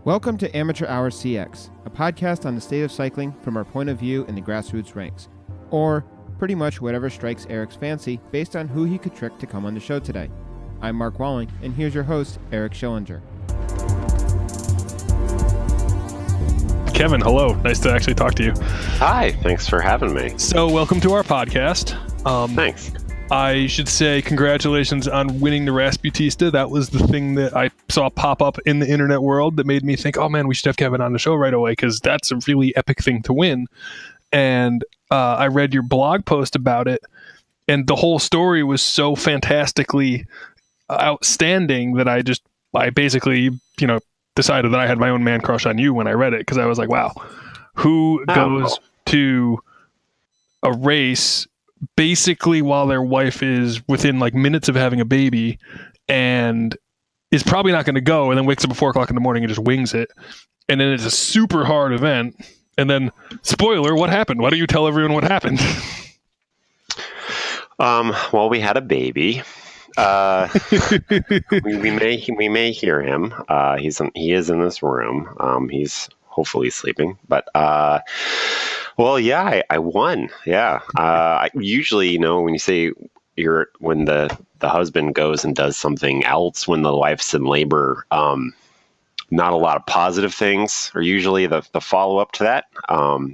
Welcome to Amateur Hour CX, a podcast on the state of cycling from our point of view in the grassroots ranks, or pretty much whatever strikes Eric's fancy based on who he could trick to come on the show today. I'm Mark Walling, and here's your host, Eric Schillinger. Kevin, hello. Nice to actually talk to you. Hi, thanks for having me. So welcome to our podcast. Thanks. I should say congratulations on winning the Rasputista. That was the thing that I saw pop up in the internet world that made me think, oh man, we should have Kevin on the show right away because that's a really epic thing to win. And I read your blog post about it, and the whole story was so fantastically outstanding that I basically, decided that I had my own man crush on you when I read it, because I was like, wow, who goes to a race basically while their wife is within like minutes of having a baby and is probably not going to go, and then wakes up at 4 o'clock in the morning and just wings it. And then it's a super hard event. And then, spoiler, what happened? Why don't you tell everyone what happened? Well, we had a baby. we may hear him. He is in this room. He's hopefully sleeping, but, well, yeah, I won. Yeah. Usually, when you say when the husband goes and does something else when the wife's in labor, not a lot of positive things are usually the follow-up to that.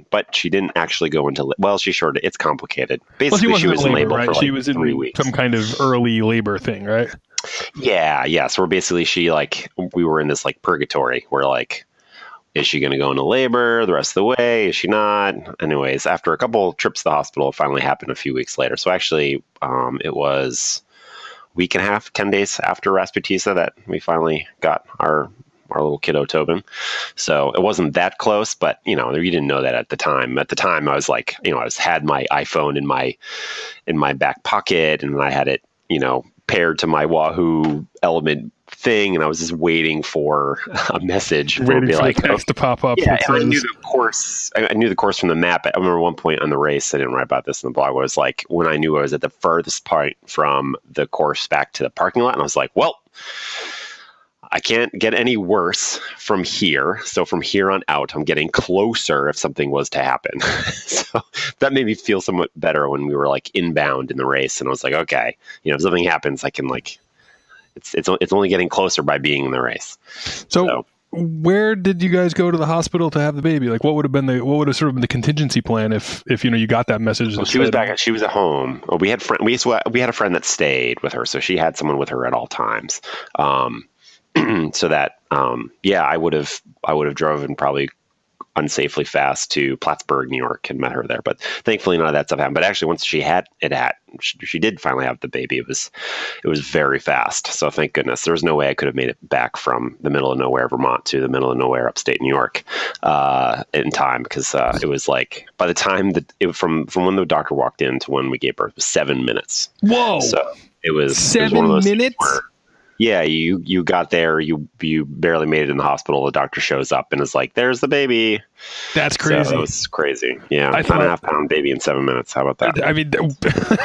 But she didn't actually go into, it's complicated. Basically, she was in labor right? for she was in 3 weeks. Some kind of early labor thing, right? Yeah. So we're basically, we were in this like purgatory where like, is she going to go into labor the rest of the way? Is she not? Anyways, after a couple trips to the hospital, it finally happened a few weeks later. So actually, it was a week and a half, 10 days after Rasputista that we finally got our little kiddo Tobin. So it wasn't that close, but you didn't know that at the time. At the time, I was like, had my iPhone in my back pocket, and I had it, paired to my Wahoo Element thing, and I was just waiting for a message to pop up. Yeah, and I knew the course. I knew the course from the map. I remember one point on the race, I didn't write about this in the blog, was like when I knew I was at the furthest point from the course back to the parking lot, and I was like, well, I can't get any worse from here. So from here on out, I'm getting closer if something was to happen. So that made me feel somewhat better when we were like inbound in the race, and I was like, okay, if something happens, I can like. It's only getting closer by being in the race. So where did you guys go to the hospital to have the baby? Like, what would have sort of been the contingency plan if you got that message? Well, she was at home. Well, we had a friend that stayed with her, so she had someone with her at all times. So that I would have driven probably unsafely fast to Plattsburgh, New York, and met her there. But thankfully, none of that stuff happened. But actually, once she did finally have the baby, it was very fast. So thank goodness. There was no way I could have made it back from the middle of nowhere, Vermont, to the middle of nowhere, upstate New York, in time, because it was like by the time from when the doctor walked in to when we gave birth was 7 minutes. Whoa! So it was 7 minutes. Yeah, you got there, you barely made it in the hospital. The doctor shows up and is like, "There's the baby." That's crazy. So it was crazy. Yeah, 9.5 pound baby in 7 minutes. How about that? I mean,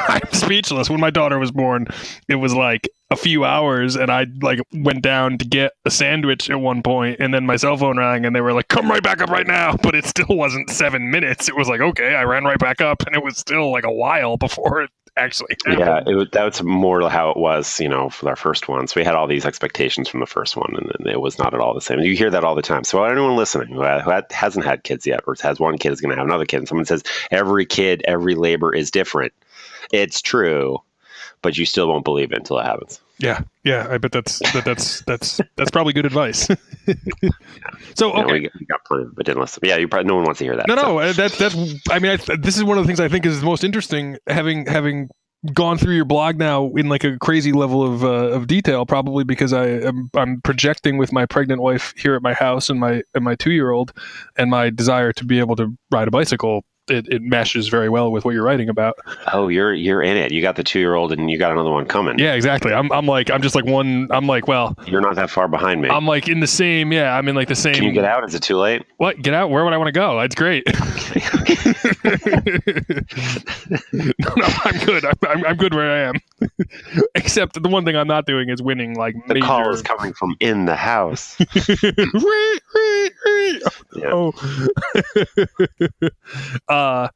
I'm speechless. When my daughter was born, it was like a few hours, and I like went down to get a sandwich at one point, and then my cell phone rang, and they were like, "Come right back up right now." But it still wasn't 7 minutes. It was like, okay, I ran right back up, and it was still like a while before it actually happened. Yeah, that was more how it was, for our first one. So we had all these expectations from the first one, and it was not at all the same. You hear that all the time. So anyone listening who hasn't had kids yet, or has one kid is going to have another kid, and someone says every labor is different. It's true, but you still won't believe it until it happens. Yeah. I bet that's probably good advice. So okay. We got plenty, but didn't listen. Yeah, no one wants to hear that. No, that's. I mean, this is one of the things I think is most interesting. Having gone through your blog now in like a crazy level of detail, probably because I'm projecting with my pregnant wife here at my house and my 2-year-old, and my desire to be able to ride a bicycle. It meshes very well with what you're writing about. Oh, you're in it. You got the 2-year-old, and you got another one coming. Yeah, exactly. I'm just like one. I'm like, well, you're not that far behind me. I'm like in the same. Yeah, I'm in like the same. Can you get out? Is it too late? What? Get out? Where would I want to go? It's great. No, I'm good. I'm good where I am. Except the one thing I'm not doing is winning. Like the call is coming from in the house. Yeah. Oh.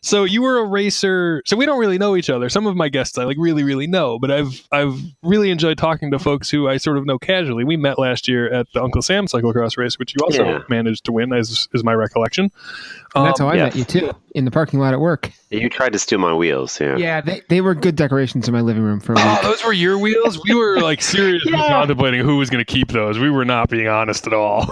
So you were a racer. So we don't really know each other. Some of my guests I like really, really know, but I've really enjoyed talking to folks who I sort of know casually. We met last year at the Uncle Sam cyclocross race, which you also managed to win, is my recollection. And that's how I met you too, in the parking lot at work. You tried to steal my wheels, yeah. Yeah, they were good decorations in my living room for a week. Oh, those were your wheels? We were like seriously contemplating who was going to keep those. We were not being honest at all.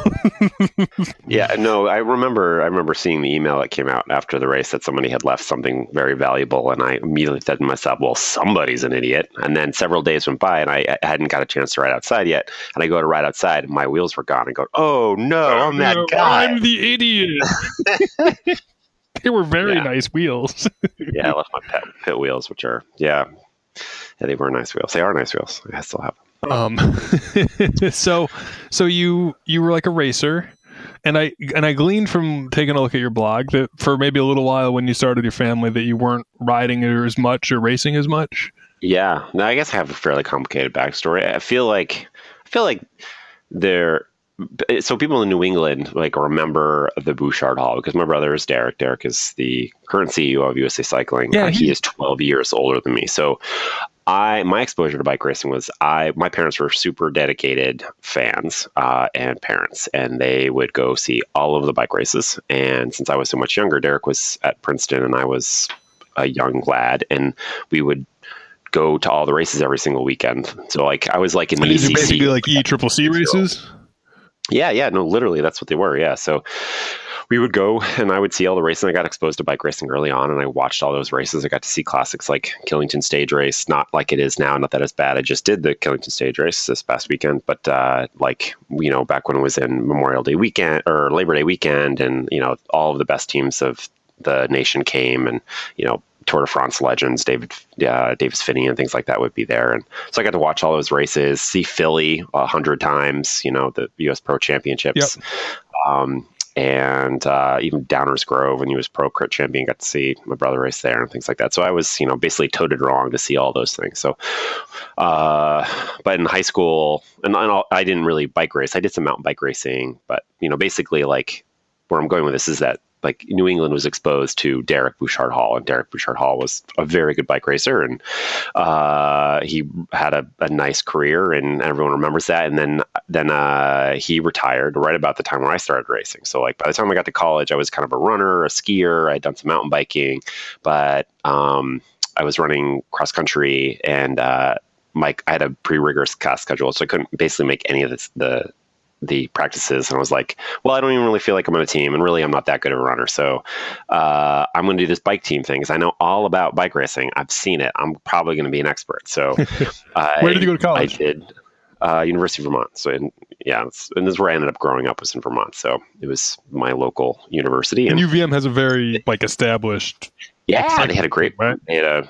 Yeah, no, I remember seeing the email that came out after the race that somebody had left something very valuable, and I immediately said to myself, well, somebody's an idiot. And then several days went by, and I hadn't got a chance to ride outside yet. And I go to ride outside, and my wheels were gone. I go, oh, no, I'm that guy. I'm the idiot. They were very nice wheels. Yeah, I left my pit wheels, which are, they were nice wheels. They are nice wheels. I still have them. So you were like a racer, and I gleaned from taking a look at your blog that for maybe a little while when you started your family that you weren't riding as much or racing as much. Yeah, no, I guess I have a fairly complicated backstory. I feel like so people in New England like remember the Bouchard-Hall because my brother is Derek. Derek is the current CEO of USA Cycling. Yeah, he is 12 years older than me. So my exposure to bike racing was my parents were super dedicated fans and parents, and they would go see all of the bike races. And since I was so much younger, Derek was at Princeton and I was a young lad, and we would go to all the races every single weekend. So like I was like in the these are basically like ECCC races. Yeah, no, literally that's what they were. Yeah, so we would go and I would see all the races. I got exposed to bike racing early on, and I watched all those races. I got to see classics like Killington Stage Race, not like it is now, not that it's bad. I just did the Killington Stage Race this past weekend, but back when it was in Memorial Day weekend or Labor Day weekend, and all of the best teams of the nation came, and Tour de France legends, Davis Finney and things like that would be there. And so I got to watch all those races, see Philly 100 times, the US Pro Championships. Yep. And even Downers Grove when he was Pro Crit Champion, got to see my brother race there and things like that. So I was, basically toted along to see all those things. So, but in high school, and I didn't really bike race. I did some mountain bike racing, but, basically like where I'm going with this is that like New England was exposed to Derek Bouchard-Hall, and Derek Bouchard-Hall was a very good bike racer, and he had a nice career, and everyone remembers that. And then he retired right about the time when I started racing. So like by the time I got to college, I was kind of a runner, a skier. I'd done some mountain biking, but I was running cross country, and I had a pretty rigorous class schedule, so I couldn't basically make any of the practices. And I was like, well, I don't even really feel like I'm on a team, and really I'm not that good of a runner. So I'm going to do this bike team thing because I know all about bike racing. I've seen it. I'm probably going to be an expert. So where did you go to college? I did University of Vermont. So and this is where I ended up growing up, was in Vermont. So it was my local university. And UVM has a very established. Yeah, they had a great, right? They had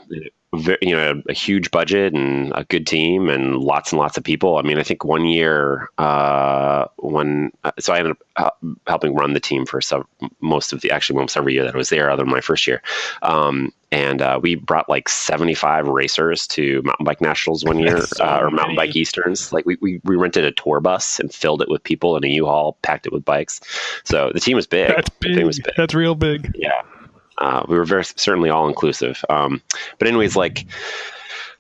a huge budget and a good team and lots of people. I mean, I think one year so I ended up helping run the team for almost every year that I was there, other than my first year. And we brought like 75 racers to mountain bike nationals one year, or mountain bike Easterns. Like we rented a tour bus and filled it with people in a U-Haul, packed it with bikes. So the team was big. That's big. The team was big. That's real big. Yeah. We were very certainly all inclusive. But anyways, so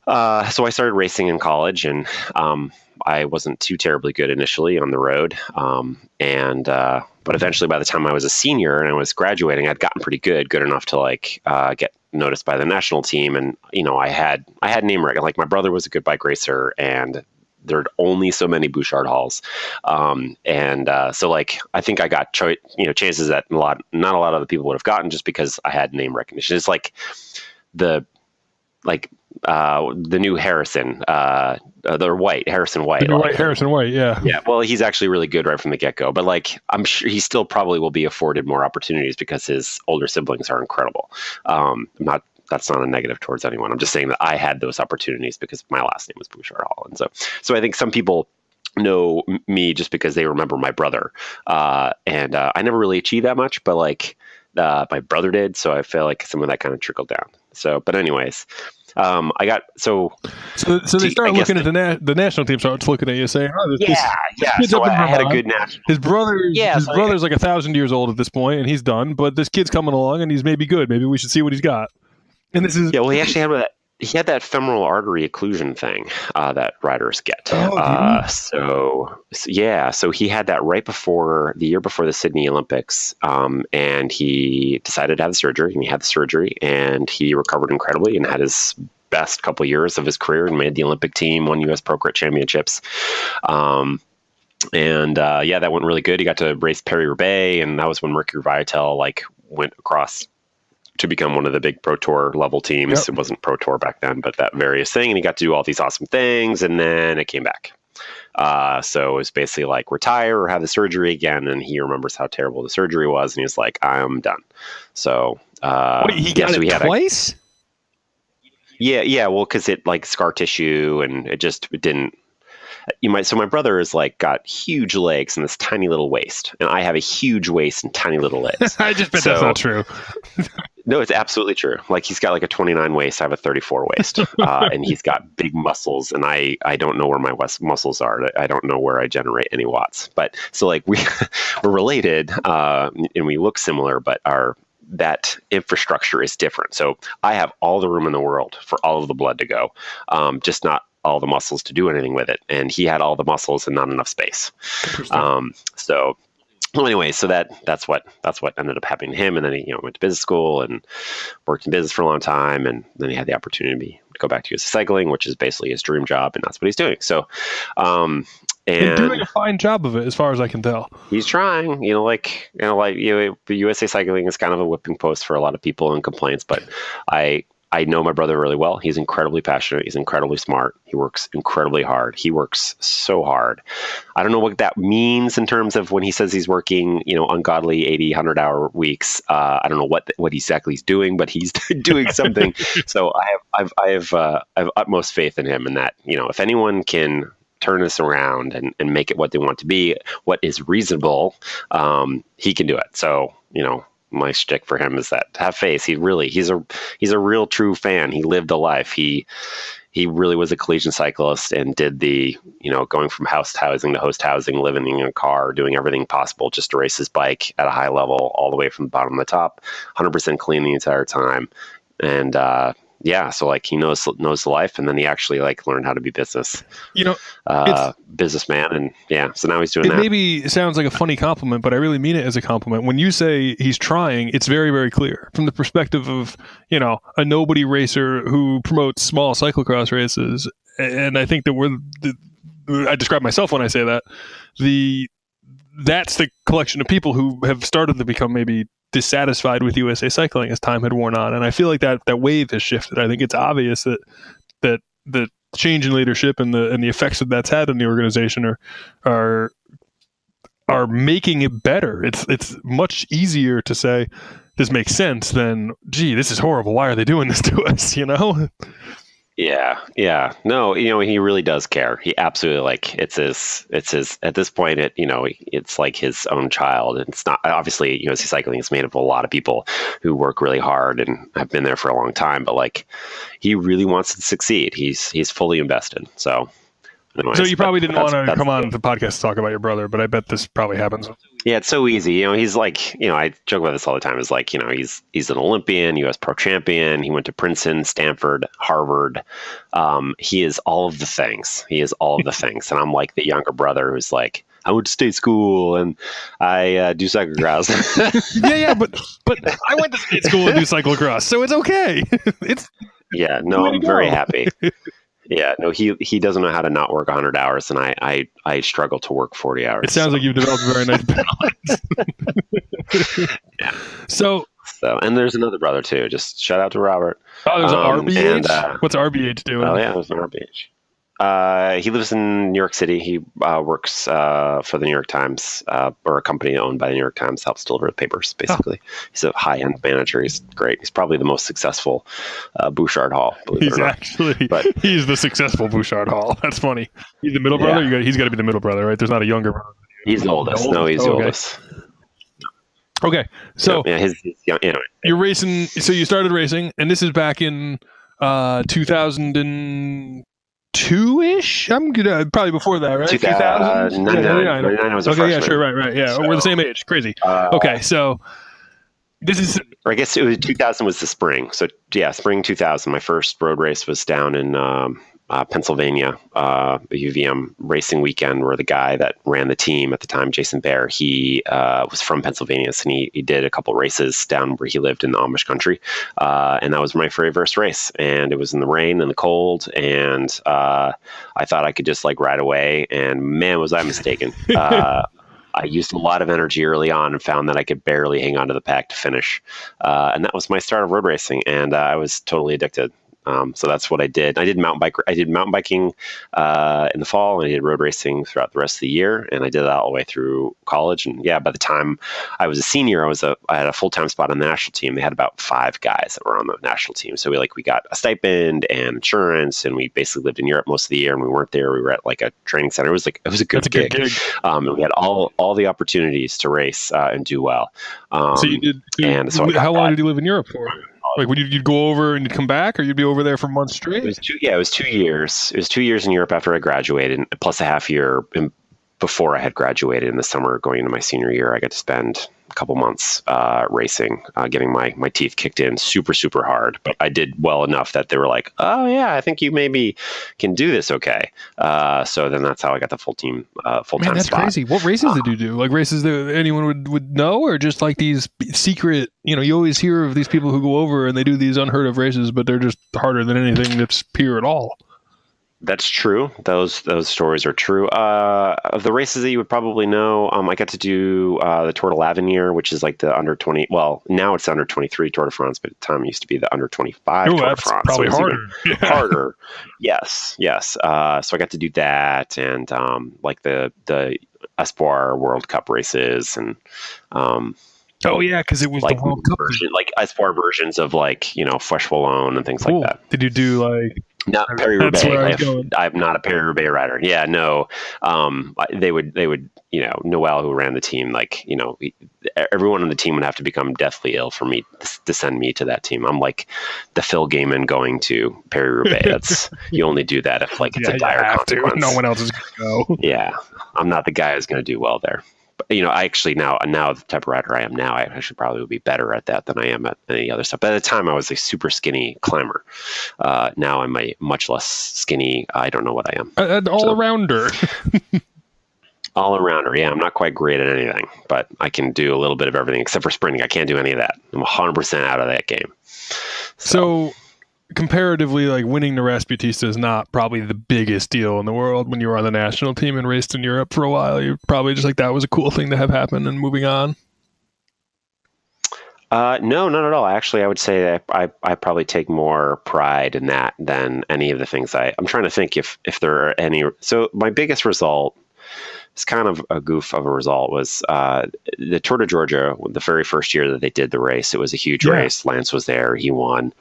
I started racing in college, and I wasn't too terribly good initially on the road. But eventually by the time I was a senior and I was graduating, I'd gotten pretty good enough to get noticed by the national team. And, I had name recognition. Like my brother was a good bike racer, and there are only so many Bouchard-Halls. So I think I got chances that not a lot of the people would have gotten, just because I had name recognition. It's like the new Harrison, Harrison White. Harrison White, yeah. Yeah, well, he's actually really good right from the get-go. But I'm sure he still probably will be afforded more opportunities because his older siblings are incredible. That's not a negative towards anyone. I'm just saying that I had those opportunities because my last name was Bouchard-Hall. And so I think some people know me just because they remember my brother. I never really achieved that much, but my brother did. So I feel like some of that kind of trickled down. So, but anyways, I got so they start looking at the national team starts looking at you saying, "Oh, this kid's So up in I had a Vermont. good national. His brother's like 1,000 years old at this point, and he's done. But this kid's coming along, and he's maybe good. Maybe we should see what he's got." And this is Well, he actually had that femoral artery occlusion thing that riders get. So he had that right before the year before the Sydney Olympics, and he decided to have the surgery, and he had the surgery, and he recovered incredibly and had his best couple of years of his career and made the Olympic team, won U.S. Pro Crit championships. That went really good. He got to race Paris-Roubaix, and that was when Mercury Viatel went across to become one of the big Pro Tour level teams. Yep. It wasn't Pro Tour back then, but that various thing. And he got to do all these awesome things, and then it came back. So it was basically like retire or have the surgery again. And he remembers how terrible the surgery was, and he was like, I'm done. So wait, he got it twice? Yeah. Well, because it scar tissue, and it didn't. So my brother is got huge legs and this tiny little waist, and I have a huge waist and tiny little legs. I just bet that's not true. No, it's absolutely true. He's got a 29 waist. I have a 34 waist, and he's got big muscles, and I don't know where my muscles are. I don't know where I generate any watts. But so we're related, and we look similar, but that infrastructure is different. So I have all the room in the world for all of the blood to go, just not all the muscles to do anything with it. And he had all the muscles and not enough space. So that's what ended up happening to him. And then he went to business school and worked in business for a long time. And then he had the opportunity to go back to USA Cycling, which is basically his dream job. And that's what he's doing. So, and doing a fine job of it, as far as I can tell. He's trying, USA Cycling is kind of a whipping post for a lot of people and complaints, but I know my brother really well. He's incredibly passionate. He's incredibly smart. He works incredibly hard. He works so hard. I don't know what that means in terms of when he says he's working, ungodly 80, 100-hour weeks. I don't know what exactly he's doing, but he's doing something. So I have utmost faith in him, and that, if anyone can turn this around and make it what they want to be, what is reasonable, he can do it. So, my shtick for him is that have faith. He's a real true fan. He lived a life. He really was a collegiate cyclist and did the, going from house housing to host housing, living in a car, doing everything possible just to race his bike at a high level, all the way from the bottom to the top, 100% clean the entire time. And, so he knows the life, and then he actually learned how to be businessman, and so now he's doing that. Maybe sounds like a funny compliment, but I really mean it as a compliment. When you say he's trying, it's very, very clear from the perspective of a nobody racer who promotes small cyclocross races, and I think that I describe myself when I say that that's the collection of people who have started to become maybe dissatisfied with USA Cycling as time had worn on, and I feel like that wave has shifted. I think it's obvious that the change in leadership and the effects that that's had on the organization are making it better. It's much easier to say this makes sense than, gee, this is horrible. Why are they doing this to us? Yeah. No, he really does care. He absolutely it's his at this point, it's like his own child. And it's not, obviously, USA Cycling is made of a lot of people who work really hard and have been there for a long time, but he really wants to succeed. He's fully invested. So anyways, so you probably didn't want to come on the podcast to talk about your brother, but I bet this probably happens. Yeah, it's so easy. He's I joke about this all the time. It's he's an Olympian, U.S. Pro champion. He went to Princeton, Stanford, Harvard. He is all of the things. And I'm like the younger brother who's I went to state school and I do cyclocross. yeah, but I went to state school and do cyclocross, so it's okay. I'm very happy. Yeah, no, he doesn't know how to not work 100 hours, and I struggle to work 40 hours. It sounds like you've developed a very nice balance. Yeah. So, and there's another brother too. Just shout out to Robert. Oh, there's an RBH? What's RBH doing? Oh, yeah, there's an RBH. He lives in New York City. He works for the New York Times, or a company owned by the New York Times, helps deliver the papers, basically. Oh. He's a high-end manager. He's great. He's probably the most successful Bouchard-Hall, believe it or not. He's the successful Bouchard-Hall. That's funny. He's the middle brother? He's got to be the middle brother, right? There's not a younger brother. He's the oldest. No, he's the oldest. Okay, so yeah, his young, you're racing. So you started racing, and this is back in 2002-ish. I'm good. Probably before that, right? 2000. 99 I was a Okay, freshman. yeah, sure, right. Yeah, So, we're the same age. Crazy. Okay, so this is. Or I guess it was 2000 was the spring. So yeah, spring 2000. My first road race was down in Pennsylvania, UVM racing weekend, where the guy that ran the team at the time, Jason Bear, he was from Pennsylvania, and he did a couple races down where he lived in the Amish country, and that was my very first race, and it was in the rain and the cold, and I thought I could just like ride away, and man, was I mistaken. I used a lot of energy early on and found that I could barely hang on to the pack to finish, and that was my start of road racing, and I was totally addicted. So that's what I did. I did mountain biking in the fall, and I did road racing throughout the rest of the year. And I did that all the way through college. And yeah, by the time I was a senior, I had a full-time spot on the national team. They had about 5 guys that were on the national team. So we got a stipend and insurance, and we basically lived in Europe most of the year. And we weren't there. We were at like a training center. It was a good gig. And we had all the opportunities to race and do well. So you did. How long did you live in Europe for? Like, you'd go over and you'd come back, or you'd be over there for months straight? It was 2 years. It was 2 years in Europe after I graduated, plus a half year before I had graduated in the summer going into my senior year. I got to spend a couple months racing, getting my teeth kicked in super, super hard. But I did well enough that they were like, oh, yeah, I think you maybe can do this okay. So then that's how I got the full-time Man, that's spot. crazy. What races did you do? Like races that anyone would know, or just like these secret, you always hear of these people who go over and they do these unheard of races, but they're just harder than anything that's pure at all. That's true. Those stories are true. Of the races that you would probably know, I got to do the Tour de l'Avenir, which is like the under 20. Well, now it's the under 23 Tour de France, but at the time it used to be the under 25 Tour de France. Probably so harder. Harder. Yes. So I got to do that, and like the Espoir World Cup races, and oh yeah, because it was like the World Cup like Espoir versions of like Fresh Wallon and things like that. Did you do like? Not Paris-Roubaix. I'm not a Paris-Roubaix rider. Yeah, no. They would, Noel, who ran the team, like, everyone on the team would have to become deathly ill for me to send me to that team. I'm like the Phil Gaiman going to Paris-Roubaix. You only do that if like it's a dire consequence. No one else is going to go. Yeah, I'm not the guy who's going to do well there. But, I actually now the type of rider I am now, I should probably be better at that than I am at any other stuff. But at the time, I was a super skinny climber. Now I'm a much less skinny. I don't know what I am. An all-arounder. All-arounder, yeah. I'm not quite great at anything, but I can do a little bit of everything except for sprinting. I can't do any of that. I'm 100% out of that game. So comparatively, like winning the Rasputista is not probably the biggest deal in the world. When you were on the national team and raced in Europe for a while, you're probably just like, that was a cool thing to have happen and moving on. No, not at all. Actually, I would say that I probably take more pride in that than any of the things I'm trying to think if there are any. So my biggest result, it's kind of a goof of a result, was the Tour de Georgia, the very first year that they did the race. It was a huge race. Lance was there. He won.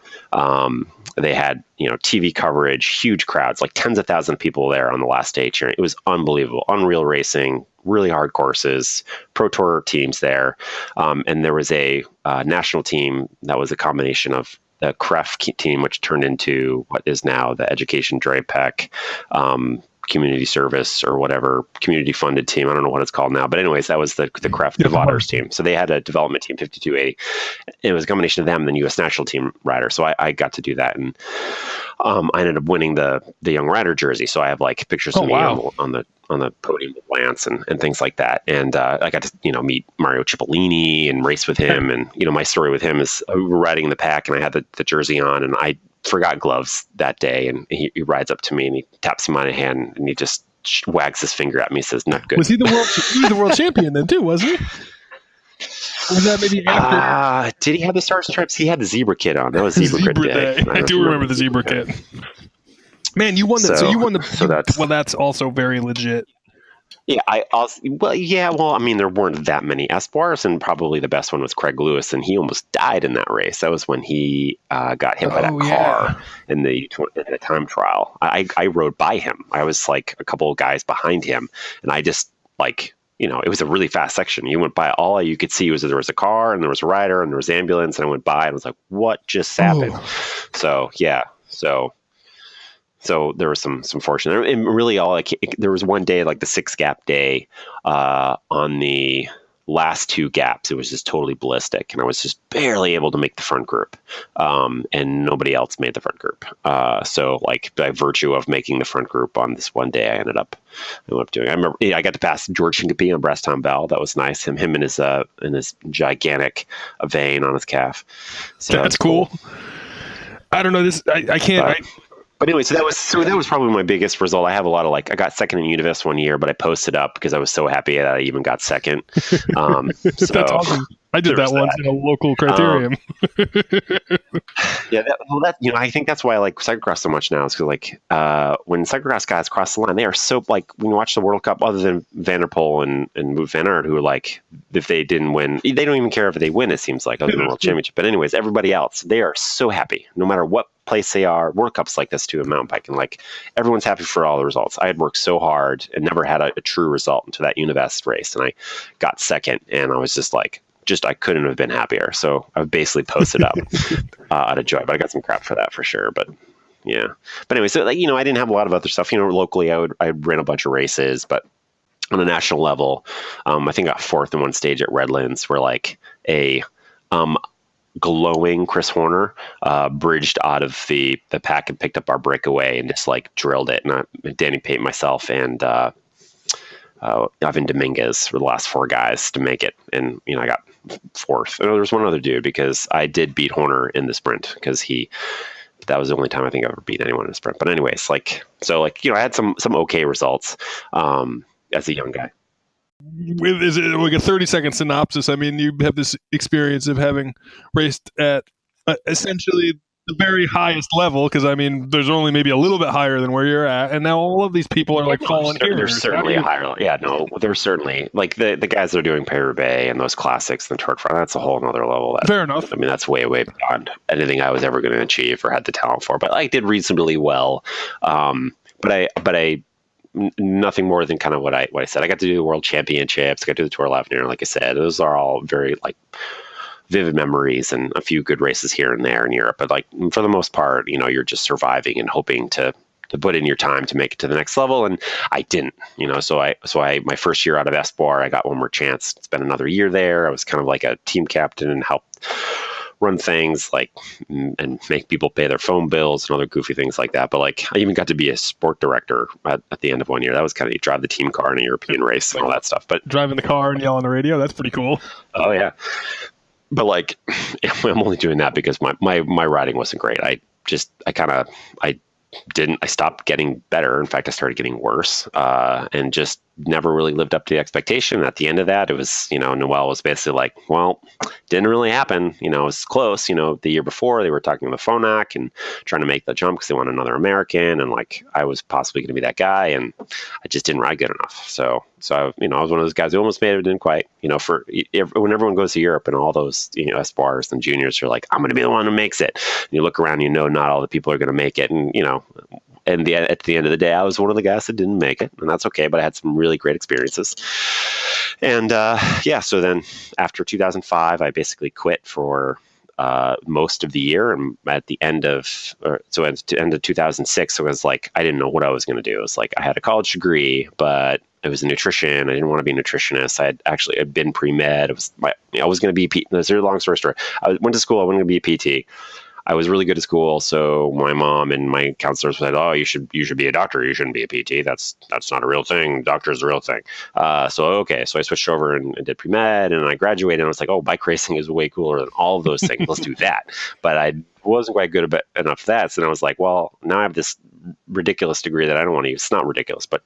They had, TV coverage, huge crowds, like tens of thousands of people there on the last day cheering. It was unbelievable. Unreal racing, really hard courses, Pro Tour teams there. And there was a national team that was a combination of the CREF team, which turned into what is now the Education Drapec community service or whatever, community funded team. I don't know what it's called now, but anyways, that was the CREF Devoters team. So they had a development team, 5280. It was a combination of them and the U.S. national team rider. So I got to do that, and I ended up winning the young rider jersey. So I have like pictures of me on the podium with Lance and things like that. And I got to meet Mario Cipollini and race with him. And my story with him is we were riding in the pack, and I had the jersey on, and I forgot gloves that day, and he rides up to me and he taps me on the hand and he just wags his finger at me and says, "Not good." Was he the world champion then too, wasn't he? Or was that maybe after? Did he have the Star Stripes? He had the zebra kit on. That was zebra day. I do remember the zebra kit. Man, you won that. So you won the. Well, that's also very legit. Yeah, Well, I mean, there weren't that many Espoirs, and probably the best one was Craig Lewis, and he almost died in that race. That was when he got hit by that car in the time trial. I rode by him. I was like a couple of guys behind him, and I just like it was a really fast section. You went by, all you could see was that there was a car and there was a rider and there was an ambulance, and I went by and was like, what just happened? So yeah. So there was some fortune there. And really there was one day, like the 6 gap day, on the last 2 gaps, it was just totally ballistic, and I was just barely able to make the front group, and nobody else made the front group. So like by virtue of making the front group on this one day, I ended up doing. I remember I got to pass George Hincapie on Braston Bell. That was nice. Him and his gigantic vein on his calf. So that's cool. I don't know this. I can't. But anyway, so that was probably my biggest result. I have a lot of I got second in Univis one year, but I posted up because I was so happy that I even got second. That's awesome. I did that once in a local criterium. I think that's why I like cyclocross so much now. Is because when cyclocross guys cross the line, they are so when you watch the World Cup, other than Van der Poel and Wout van Aert, who are if they didn't win, they don't even care if they win. It seems like other than the World Championship. But anyways, everybody else, they are so happy no matter what place they are. World Cups like this too in mountain biking. Everyone's happy for all the results. I had worked so hard and never had a true result into that Univest race, and I got second, and I was just I couldn't have been happier. So I basically posted up out of joy, but I got some crap for that for sure. But yeah, but anyway, so I didn't have a lot of other stuff. Locally, I ran a bunch of races, but on a national level, I think I got 4th in one stage at Redlands, where a glowing Chris Horner bridged out of the pack and picked up our breakaway and just drilled it. And Danny Pate, myself, and Ivan Dominguez were the last 4 guys to make it. And, I got 4th. There was one other dude, because I did beat Horner in the sprint, because that was the only time I think I ever beat anyone in a sprint. But anyways, I had some okay results as a young guy. Is it like a 30-second synopsis? I mean, you have this experience of having raced at essentially the very highest level, because I mean, there's only maybe a little bit higher than where you're at, and now all of these people are falling here. There's certainly a higher. Yeah, no, there's certainly the guys that are doing Paris-Roubaix and those classics and the Tour de France. That's a whole other level. Fair enough. I mean, that's way beyond anything I was ever going to achieve or had the talent for. But I did reasonably well. But I nothing more than kind of what I said. I got to do the World Championships. I got to do the Tour L'Avenir. Like I said, those are all very vivid memories, and a few good races here and there in Europe. But for the most part, you're just surviving and hoping to put in your time to make it to the next level. And I didn't, so I my first year out of Espoir, I got one more chance to spend another year there. I was kind of like a team captain and helped run things and make people pay their phone bills and other goofy things like that. But I even got to be a sport director at the end of one year. That was kind of, you drive the team car in a European race and all that stuff. But driving the car and yelling on the radio, that's pretty cool. Oh yeah. But I'm only doing that because my riding wasn't great. I stopped getting better. In fact, I started getting worse, and just never really lived up to the expectation. At the end of that, it was, Noel was basically didn't really happen. It was close. The year before they were talking to the Phonak and trying to make the jump because they want another American. And I was possibly going to be that guy, and I just didn't ride good enough. So I was one of those guys who almost made it, didn't quite, when everyone goes to Europe and all those, Espoirs and juniors are I'm going to be the one who makes it. And you look around, not all the people are going to make it. And, at the end of the day, I was one of the guys that didn't make it, and that's okay. But I had some really great experiences. And so then after 2005, I basically quit for most of the year. And at the end of 2006, it was I didn't know what I was going to do. It was I had a college degree, but it was in nutrition. I didn't want to be a nutritionist. I'd been pre-med. I was going to be this is a long story short. I went to school. I wanted to be a PT. I was really good at school, so my mom and my counselors said, "Oh, you should be a doctor. You shouldn't be a PT. That's not a real thing. Doctor is a real thing." So I switched over and did pre-med, and I graduated. And I was like, "Oh, bike racing is way cooler than all of those things. Let's do that." But I wasn't quite good enough for that. So then I was like, "Well, now I have this ridiculous degree that I don't want to use." It's not ridiculous, but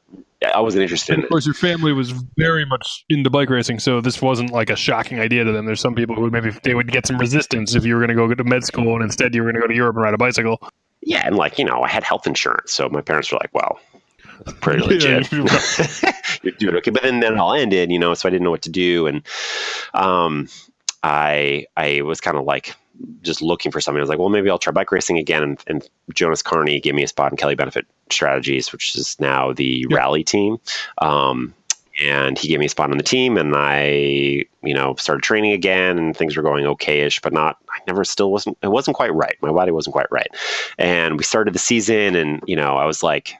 I wasn't interested in it. Of course, your family was very much into bike racing, so this wasn't a shocking idea to them. There's some people who maybe they would get some resistance if you were going to go to med school and instead you were going to go to Europe and ride a bicycle. Yeah, and I had health insurance, so my parents were like, "Well, pretty legit. You're doing okay." But then it all ended, so I didn't know what to do, and I was kind of just looking for something. I was like, well, maybe I'll try bike racing again. And Jonas Carney gave me a spot in Kelly Benefit Strategies, which is now the rally team. And he gave me a spot on the team, and I, started training again, and things were going okay-ish, but it wasn't quite right. My body wasn't quite right. And we started the season, and, I was like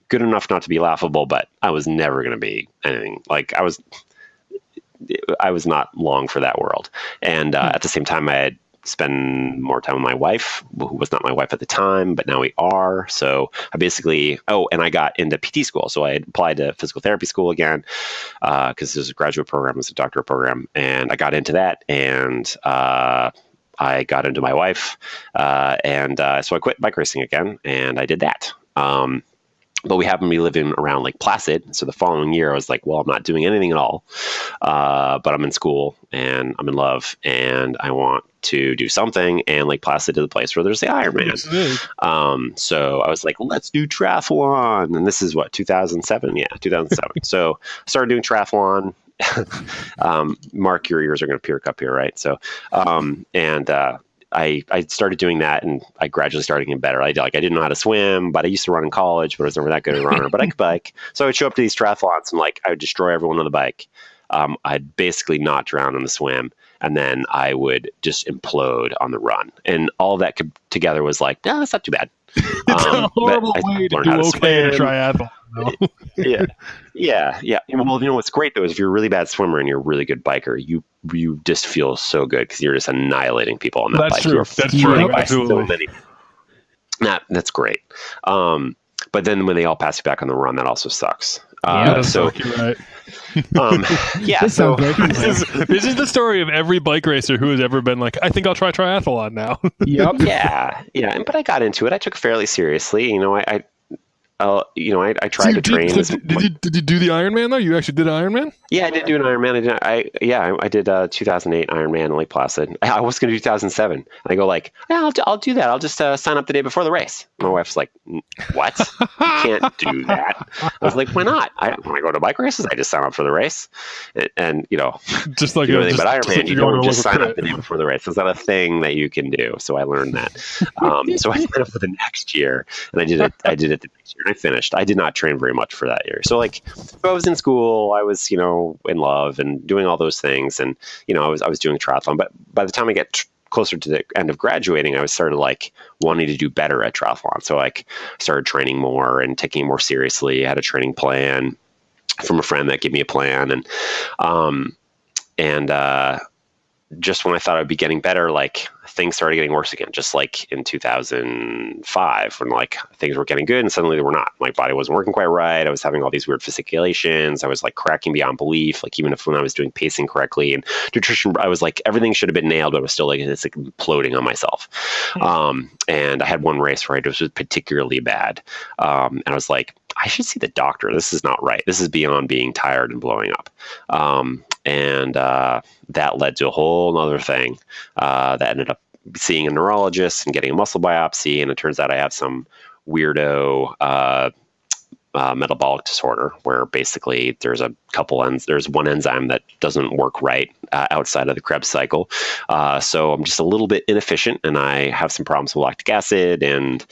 good enough not to be laughable, but I was never going to be anything. Like I was not long for that world. And at the same time, I had spend more time with my wife, who was not my wife at the time, but now we are. So I basically, and I got into PT school. So I had applied to physical therapy school again, because there's a graduate program, there's a doctorate program, and I got into that, and I got into my wife, and so I quit bike racing again, and I did that. But we happened to be living around Lake Placid. So the following year, I was like, well, I'm not doing anything at all. But I'm in school and I'm in love and I want to do something. And Lake Placid is the place where there's the Ironman. Yes, so I was like, let's do triathlon. And this is what, 2007? Yeah, 2007. So I started doing triathlon. Mark, your ears are going to perk up here, right? So, I started doing that, and I gradually started getting better. I didn't know how to swim, but I used to run in college, but I was never that good at a runner. But I could bike, so I would show up to these triathlons, and I would destroy everyone on the bike. I'd basically not drown on the swim, and then I would just implode on the run. And all that together was like, no, that's not too bad. It's a horrible way to do okay in a triathlon. No? Yeah. Well, what's great though is if you're a really bad swimmer and you're a really good biker, you just feel so good because you're just annihilating people on that bike. That's true. Absolutely. That's great. But then when they all pass you back on the run, that also sucks. You're right. So this is the story of every bike racer who has ever been like, I think I'll try triathlon now. Yep. Yeah. But I got into it. I took it fairly seriously. I tried to train. Did you do the Ironman though? You actually did Ironman? Yeah, I did do an Ironman. I did 2008 Ironman in Lake Placid. I was going to do 2007. And I go like, yeah, I'll do that. I'll just sign up the day before the race. My wife's like, what? You can't do that. I was like, why not? When I go to bike races, I just sign up for the race. And just like but Ironman, you don't just sign up the day before the race. It's not a thing that you can do. So I learned that. So I signed up for the next year, and I did it the next year. I finished. I did not train very much for that year. So I was in school, I was, in love and doing all those things. And, I was doing triathlon, but by the time I get closer to the end of graduating, I was started wanting to do better at triathlon. So started training more and taking it more seriously. I had a training plan from a friend that gave me a plan. And just when I thought I'd be getting better, things started getting worse again, just like in 2005 when things were getting good and suddenly they were not. My body wasn't working quite right. I was having all these weird fasciculations. I was cracking beyond belief. Even when I was doing pacing correctly and nutrition, I was everything should have been nailed, but I was still it's imploding on myself. And I had one race where I was particularly bad. And I was like, I should see the doctor. This is not right. This is beyond being tired and blowing up. And that led to a whole other thing that ended up seeing a neurologist and getting a muscle biopsy. And it turns out I have some weirdo metabolic disorder where basically there's one enzyme that doesn't work right outside of the Krebs cycle. So I'm just a little bit inefficient and I have some problems with lactic acid and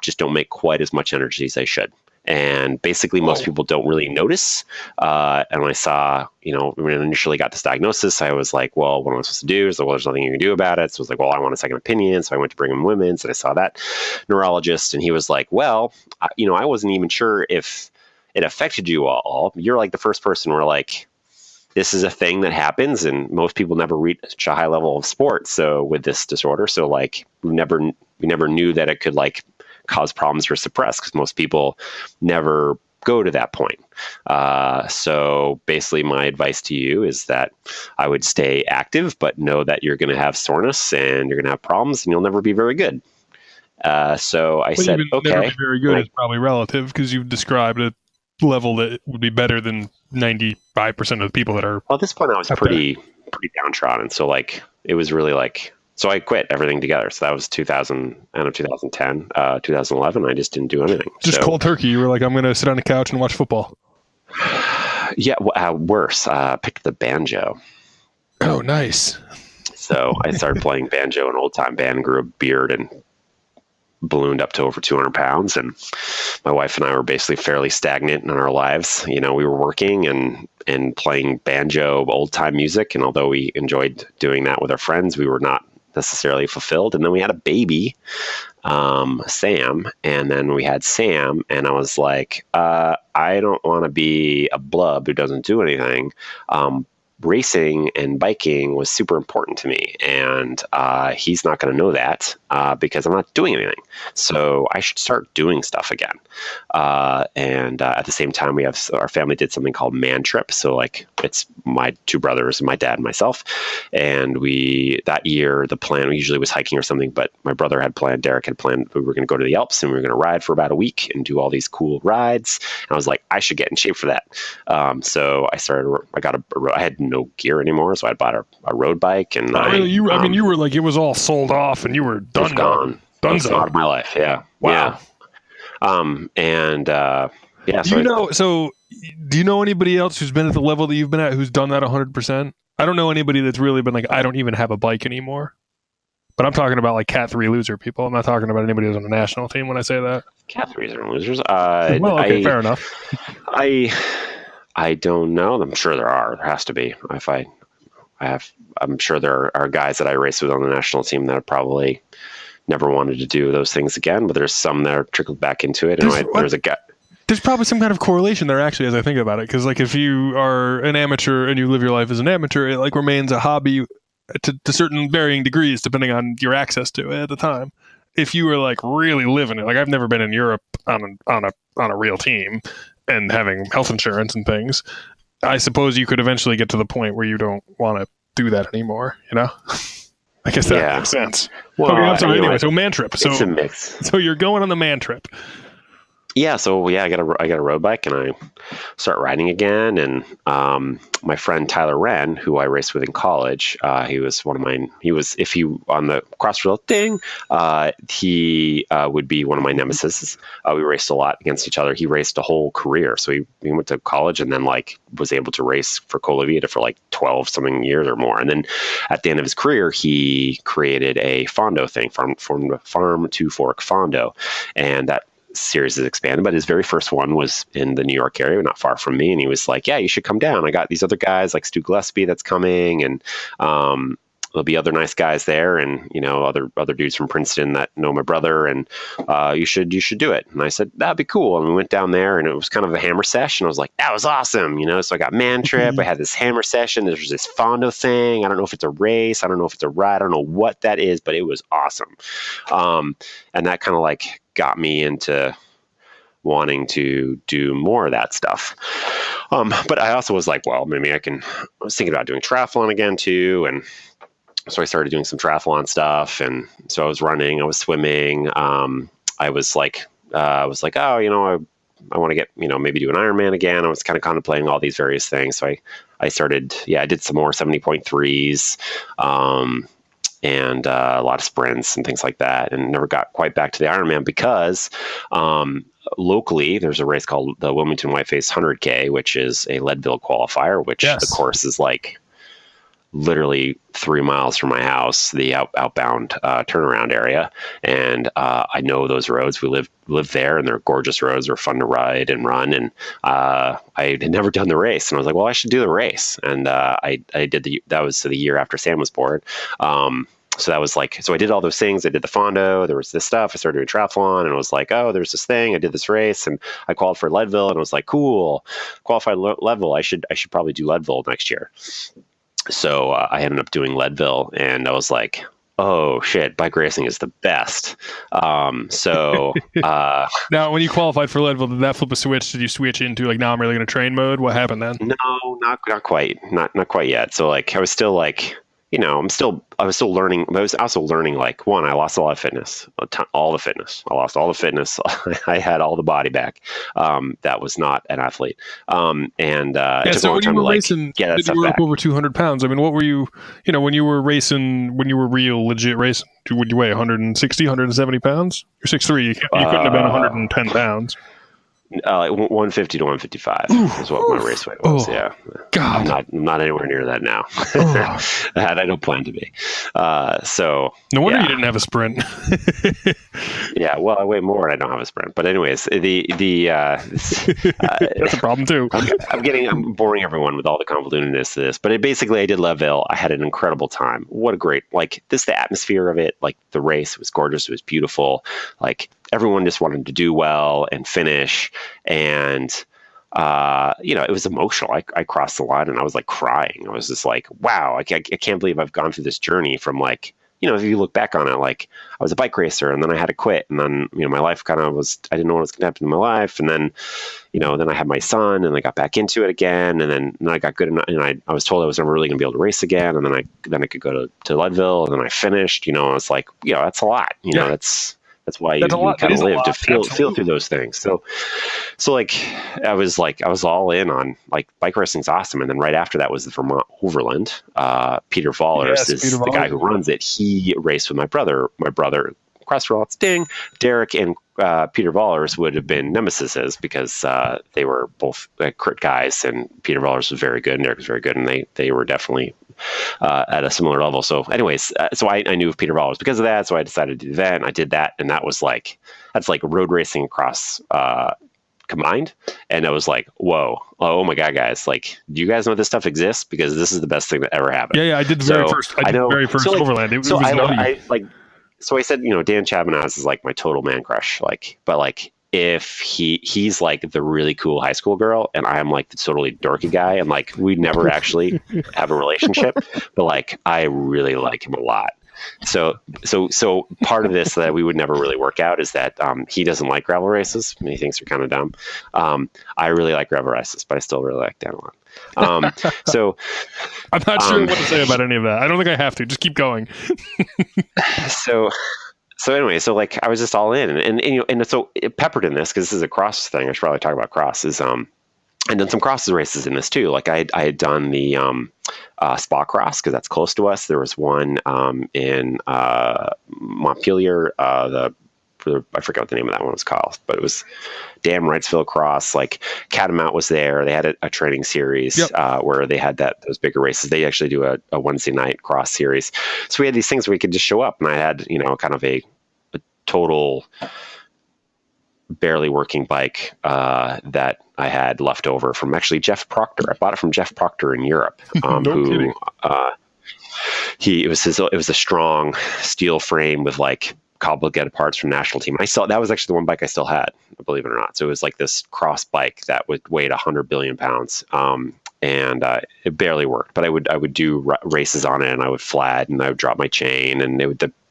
just don't make quite as much energy as I should. And basically, most people don't really notice. And when I saw, when I initially got this diagnosis, I was like, well, what am I supposed to do? So, well, there's nothing you can do about it. So I was like, well, I want a second opinion. So I went to Brigham and Women's and I saw that neurologist. And he was like, well, I wasn't even sure if it affected you all. You're the first person where this is a thing that happens. And most people never reach a high level of sport. So with this disorder, so we never knew that it could cause problems or suppress because most people never go to that point. So basically my advice to you is that I would stay active, but know that you're going to have soreness and you're going to have problems and you'll never be very good. So I said, okay. Never be very good is probably relative because you've described a level that would be better than 95% of the people that are. Well, at this point I was pretty downtrodden. So it was really so I quit everything together. So that was 2010, 2011. I just didn't do anything. Just cold turkey. You were like, I'm going to sit on the couch and watch football. Yeah, worse. Picked the banjo. Oh, nice. So I started playing banjo in an old time band, grew a beard, and ballooned up to over 200 pounds. And my wife and I were basically fairly stagnant in our lives. We were working and playing banjo, old time music. And although we enjoyed doing that with our friends, we were not necessarily fulfilled. And then we had a baby, Sam. And then we had Sam, and I was like, I don't want to be a blub who doesn't do anything. Racing and biking was super important to me, and he's not going to know that because I'm not doing anything. So I should start doing stuff again. And at the same time, our family did something called Man Trip. So like it's my two brothers, my dad, and myself. And that year, the plan usually was hiking or something, but my brother had planned, Derek had planned, we were going to go to the Alps and we were going to ride for about a week and do all these cool rides. And I was like, I should get in shape for that. So I had no gear anymore, so I bought a road bike, and you were like, it was all sold off, and you were done. Gone. Done out of my life. Yeah. Wow. Yeah. So do you know anybody else who's been at the level that you've been at who's done that 100%? I don't know anybody that's really been like, I don't even have a bike anymore. But I'm talking about like Cat 3 loser people. I'm not talking about anybody who's on the national team when I say that. Cat 3s are losers. Fair enough. I don't know. I'm sure there are. There has to be. I'm sure there are guys that I race with on the national team that have probably never wanted to do those things again, but there's some that have trickled back into it. And there's a guy. There's probably some kind of correlation there, actually, as I think about it. Because like if you are an amateur and you live your life as an amateur, it like remains a hobby to certain varying degrees, depending on your access to it at the time. If you were like really living it, like I've never been in Europe on a real team and having health insurance and things, I suppose you could eventually get to the point where you don't want to do that anymore, I guess that makes sense. Well, okay, I'm sorry. Anyway, so Man Trip. So it's a mix. So you're going on the Man Trip. Yeah, I got a road bike, and I start riding again. And my friend Tyler Wren, who I raced with in college, he was one of mine. He was, if he on the cross trail thing, he would be one of my nemesis. We raced a lot against each other. He raced a whole career, so he went to college and then like was able to race for Colavita for like 12 something years or more. And then at the end of his career, he created a Fondo thing, farm to fork Fondo, and that series is expanded, but his very first one was in the New York area, not far from me. And he was like, yeah, you should come down. I got these other guys like Stu Gillespie that's coming, and there'll be other nice guys there, and other dudes from Princeton that know my brother, and you should do it. And I said, that'd be cool. And we went down there, and it was kind of a hammer session. I was like, that was awesome. So I got Man Trip. I had this hammer session. There was this Fondo thing. I don't know if it's a race. I don't know if it's a ride. I don't know what that is, but it was awesome. And that kind of like got me into wanting to do more of that stuff. But I also was like, well, maybe I was thinking about doing triathlon again too. And so I started doing some triathlon stuff. And so I was running, I was swimming. I was like, oh, I want to get, maybe do an Ironman again. I was kind of contemplating all these various things. So I started, I did some more 70.3s, and a lot of sprints and things like that, and never got quite back to the Ironman because locally there's a race called the Wilmington Whiteface 100K, which is a Leadville qualifier, which the course is like literally 3 miles from my house, the outbound turnaround area. And I know those roads. We live there, and they're gorgeous roads. They're fun to ride and run. And I had never done the race, and I was like, well, I should do the race. And I did that was the year after Sam was born. So that was like, so I did all those things. I did the Fondo, there was this stuff. I started doing triathlon, and I was like, oh, there's this thing. I did this race, and I qualified for Leadville, and I was like, cool, qualified Leadville. I should probably do Leadville next year. So I ended up doing Leadville, and I was like, oh shit, bike racing is the best. Now when you qualified for Leadville, did that flip a switch? Did you switch into like, now I'm really going to train mode? What happened then? No, not quite. Not quite yet. So like, I was still like, I was still learning. I was also learning, like, one, I lost a lot of fitness, all the fitness. I lost all the fitness. I had all the body back. That was not an athlete. It took so a long when time you were to racing, get that stuff you were back. up over 200 pounds. I mean, what were you, when you were racing, when you were real legit racing, would you weigh 160, 170 pounds? You're 6'3". You couldn't have been 110 pounds. Like 150 to 155 is what my race weight was. Yeah, God, I'm not anywhere near that now. I don't plan to be. So no wonder yeah. you didn't have a sprint. Yeah, well, I weigh more and I don't have a sprint. But anyways, that's a problem too. I'm boring everyone with all the convolutedness of this. But I did Leadville. I had an incredible time. What a great, the atmosphere of it, the race was gorgeous. It was beautiful. Everyone just wanted to do well and finish. And, it was emotional. I crossed the line and I was crying. I was just wow, I can't believe I've gone through this journey from if you look back on it, I was a bike racer and then I had to quit. And then, my life I didn't know what was going to happen in my life. And then, then I had my son and I got back into it again. And then I got good enough, and I was told I was never really going to be able to race again. And then I could go to Leadville, and then I finished, I was that's a lot, that's why you kind of live to feel through those things. So I was all in on bike racing's awesome. And then right after that was the Vermont Overland. Peter Vollers is the guy who runs it. He raced with my brother, cross ding. Derek and Peter Vollers would have been nemesises because they were both crit guys, and Peter Vollers was very good and Derek was very good, and they were definitely at a similar level. So anyways, so I knew of Peter Vollers because of that. So I decided to do that, and I did that, and that was that's road racing across combined. And I was whoa, oh my God, guys, do you guys know this stuff exists? Because this is the best thing that ever happened. Yeah, I did the very first Overland. It was nutty. So I said, Dan Chabanaz is my total man crush. But if he's the really cool high school girl, and I am the totally dorky guy, and we never actually have a relationship, but I really like him a lot. So part of this that we would never really work out is that he doesn't like gravel races. He thinks they're kind of dumb. I really like gravel races, but I still really like Danilon. So I'm not sure what to say about any of that. I don't think I have to. Just keep going. So anyway, I was just all in, and so peppered in this, because this is a cross thing. I should probably talk about crosses. And done some crosses races in this too. I had done the Spa Cross, because that's close to us. There was one in Montpelier. I forget what the name of that one was called, but it was Dam Wrightsville Cross. Catamount was there. They had a training series where they had those bigger races. They actually do a Wednesday night cross series. So we had these things where we could just show up, and I had kind of a total barely working bike that I had left over from actually Jeff Proctor. I bought it from Jeff Proctor in Europe. Kidding. It was a strong steel frame with cobbled together parts from national team. That was actually the one bike I still had, believe it or not. So it was this cross bike that weighed 100 billion pounds. And it barely worked, but I would do races on it, and I would flat, and I would drop my chain, and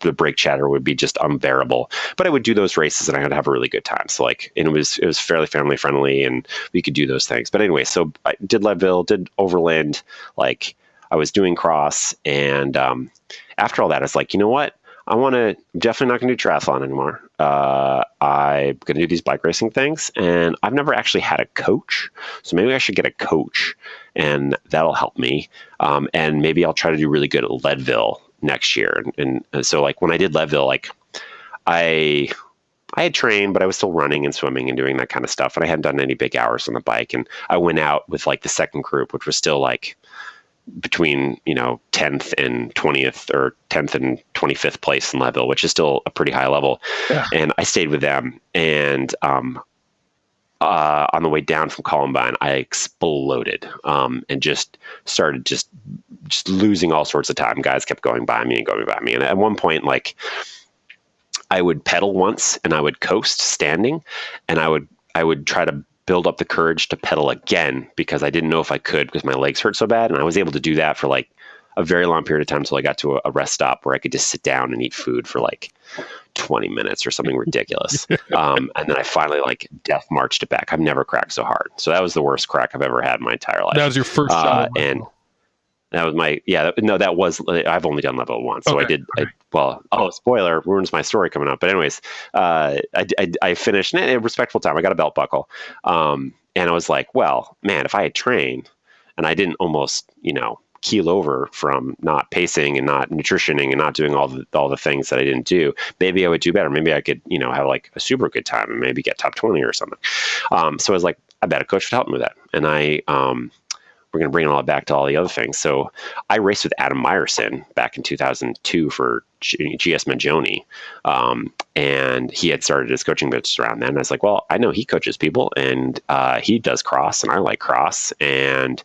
the brake chatter would be just unbearable. But I would do those races, and I would have a really good time. So and it was fairly family friendly, and we could do those things. But anyway, so I did Leadville, did Overland, I was doing cross, and after all that, it's you know what? I'm definitely not going to do triathlon anymore. I'm going to do these bike racing things, and I've never actually had a coach. So maybe I should get a coach, and that'll help me. And maybe I'll try to do really good at Leadville next year. And so when I did Leadville, I had trained, but I was still running and swimming and doing that kind of stuff. And I hadn't done any big hours on the bike. And I went out with the second group, which was still between 10th and 20th or 10th and 25th place in Leadville, which is still a pretty high level. Yeah. And I stayed with them, and on the way down from Columbine, I exploded and just started just losing all sorts of time. Guys kept going by me. And at one point, I would pedal once, and I would coast standing, and I would try to build up the courage to pedal again, because I didn't know if I could, because my legs hurt so bad. And I was able to do that for a very long period of time until I got to a rest stop where I could just sit down and eat food for 20 minutes or something ridiculous. And then I finally death marched it back. I've never cracked so hard. So that was the worst crack I've ever had in my entire life. That was your first shot. And that was I've only done level once. So okay. Spoiler, ruins my story coming up. But anyways, I finished in a respectful time. I got a belt buckle. And I was well, man, if I had trained and I didn't almost, keel over from not pacing and not nutritioning and not doing all the things that I didn't do, maybe I would do better. Maybe I could, have like a super good time and maybe get top 20 or something. So I was like, I bet a coach would help me with that. And we're going to bring it all back to all the other things. So I raced with Adam Meyerson back in 2002 for GS Mangione. And he had started his coaching business around then. I was like, well, I know he coaches people and he does cross and I like cross, and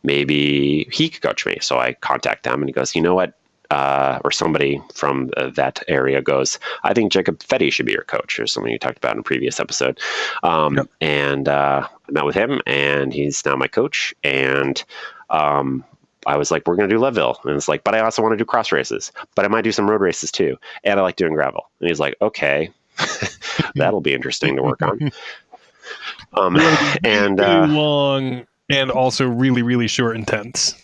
maybe he could coach me. So I contact them and he goes, you know what? Or somebody from that area goes, I think Jacob Fetty should be your coach, or something you talked about in a previous episode. Yep. And I met with him and he's now my coach. And I was like, we're going to do Leadville. And it's like, but I also want to do cross races, but I might do some road races too. And I like doing gravel. And he's like, okay, that'll be interesting to work on. And really long and also really, really short and tense.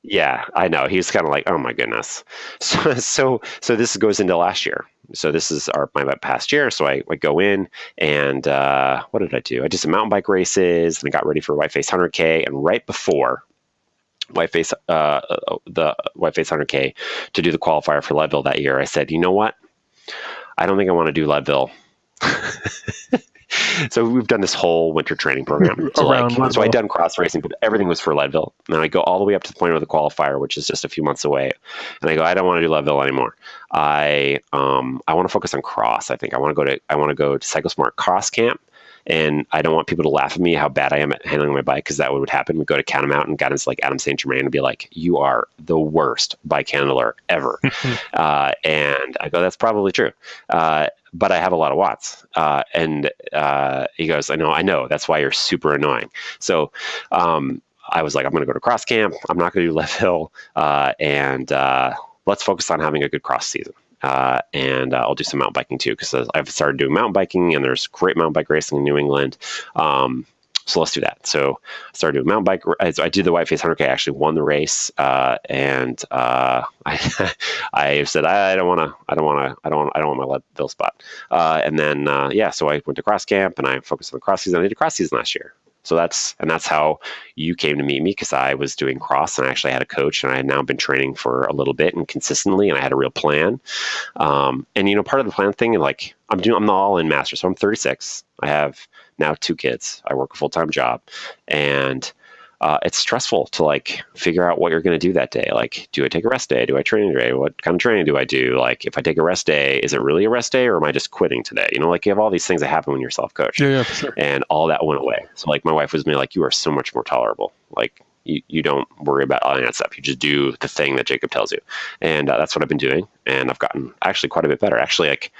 Yeah, I know. He's kind of like, oh my goodness. So this goes into last year. So this is my past year. So I go in and what did I do? I did some mountain bike races and I got ready for Whiteface 100K. And right before Whiteface, the Whiteface 100K to do the qualifier for Leadville that year, I said, you know what? I don't think I want to do Leadville. So we've done this whole winter training program. So I'd done cross racing, but everything was for Leadville. And then I go all the way up to the point of the qualifier, which is just a few months away. And I go, I don't want to do Leadville anymore. I want to focus on cross. I think I want to go to CycloSmart Cross Camp. And I don't want people to laugh at me how bad I am at handling my bike, because that would happen. We go to Catamount and guys like Adam St. Germain and be like, you are the worst bike handler ever. And I go, that's probably true. But I have a lot of watts. And he goes, I know. That's why you're super annoying. So I was like, I'm going to go to cross camp. I'm not going to do Leadville. And let's focus on having a good cross season. And I'll do some mountain biking too, because I've started doing mountain biking and there's great mountain bike racing in New England. So let's do that. So I started doing mountain bike. I did the Whiteface 100K. I actually won the race. And I said, I don't want my Leadville spot. And then, so I went to cross camp and I focused on the cross season. I did a cross season last year. So that's how you came to meet me, because I was doing cross and I actually had a coach, and I had now been training for a little bit and consistently, and I had a real plan. And part of the plan thing, like I'm the all-in master. So I'm 36. I have now 2 kids. I work a full-time job, and it's stressful to like figure out what you're going to do that day. Like, do I take a rest day? Do I train today? What kind of training do I do? Like, if I take a rest day, is it really a rest day, or am I just quitting today? Like you have all these things that happen when you're self-coached. Yeah, for sure. And all that went away. So like my wife was like, you are so much more tolerable. Like you don't worry about all that stuff. You just do the thing that Jacob tells you. And that's what I've been doing. And I've gotten actually quite a bit better. Actually, like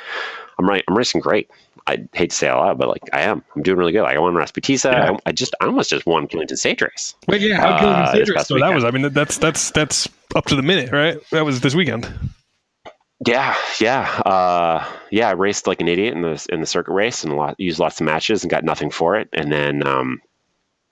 I'm racing great. I hate to say it out loud, but like I'm doing really good. Like I won Rasputisa. Yeah. I almost just won Killington Stage Race. Wait, yeah, how Killington Stage Race? So that was, that's up to the minute, right? That was this weekend. Yeah. I raced like an idiot in the circuit race and used lots of matches and got nothing for it. And then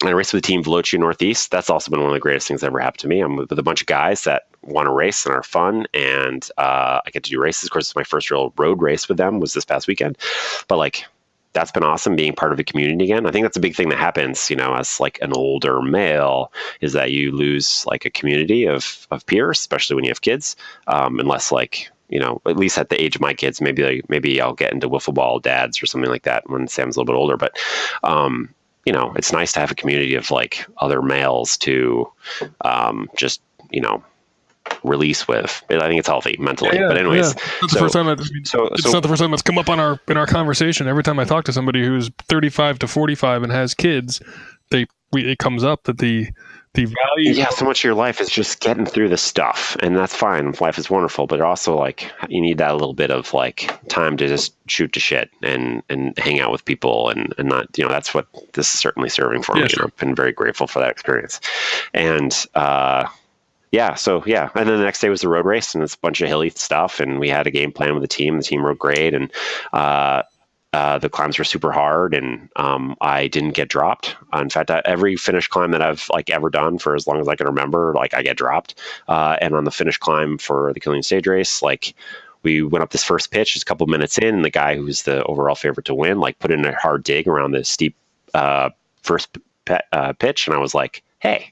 I raced with the team Velocia Northeast. That's also been one of the greatest things that ever happened to me. I'm with a bunch of guys that want to race and are fun, and I get to do races. Of course, my first real road race with them was this past weekend. But like, that's been awesome, being part of a community again. I think that's a big thing that happens, as like an older male, is that you lose like a community of peers, especially when you have kids. Unless like, at least at the age of my kids, maybe I'll get into wiffle ball dads or something like that when Sam's a little bit older. But it's nice to have a community of like other males to just release with. I think it's healthy mentally. Yeah, but anyways, It's not the first time that's come up in our conversation. Every time I talk to somebody who's 35 to 45 and has kids, it comes up that the value. Yeah, so much of your life is just getting through the stuff, and that's fine. Life is wonderful, but also like you need that little bit of like time to just shoot to shit and hang out with people and not, that's what this is certainly serving for me. Sure. I've been very grateful for that experience. And and then the next day was the road race, and it's a bunch of hilly stuff, and we had a game plan with the team. The team rode great, and the climbs were super hard, and I didn't get dropped. In fact, every finish climb that I've like ever done for as long as I can remember, like I get dropped. And on the finish climb for the Killington Stage Race, like we went up this first pitch, just a couple minutes in, and the guy who's the overall favorite to win, like put in a hard dig around the steep first pitch, and I was like, hey,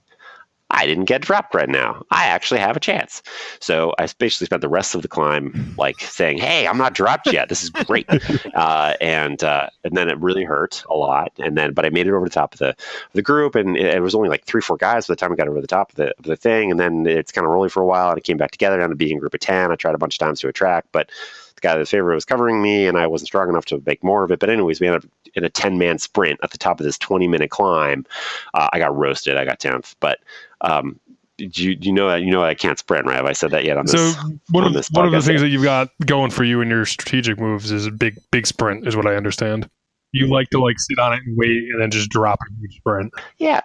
I didn't get dropped right now. I actually have a chance. So I basically spent the rest of the climb like saying, hey, I'm not dropped yet. This is great. And then it really hurt a lot. But I made it over the top of the group, and it was only like 3-4 guys by the time I got over the top of the thing. And then it's kind of rolling for a while, and it came back together down to being a group of 10. I tried a bunch of times to attract, but the guy that favored was covering me, and I wasn't strong enough to make more of it. But anyways, we ended up in a 10-man sprint at the top of this 20-minute climb. I got roasted. I got 10th, but you know I can't sprint, right? Have I said that yet on this? So one of the things that you've got going for you in your strategic moves is a big sprint, is what I understand. You like to sit on it and wait, and then just drop a huge sprint. Yeah.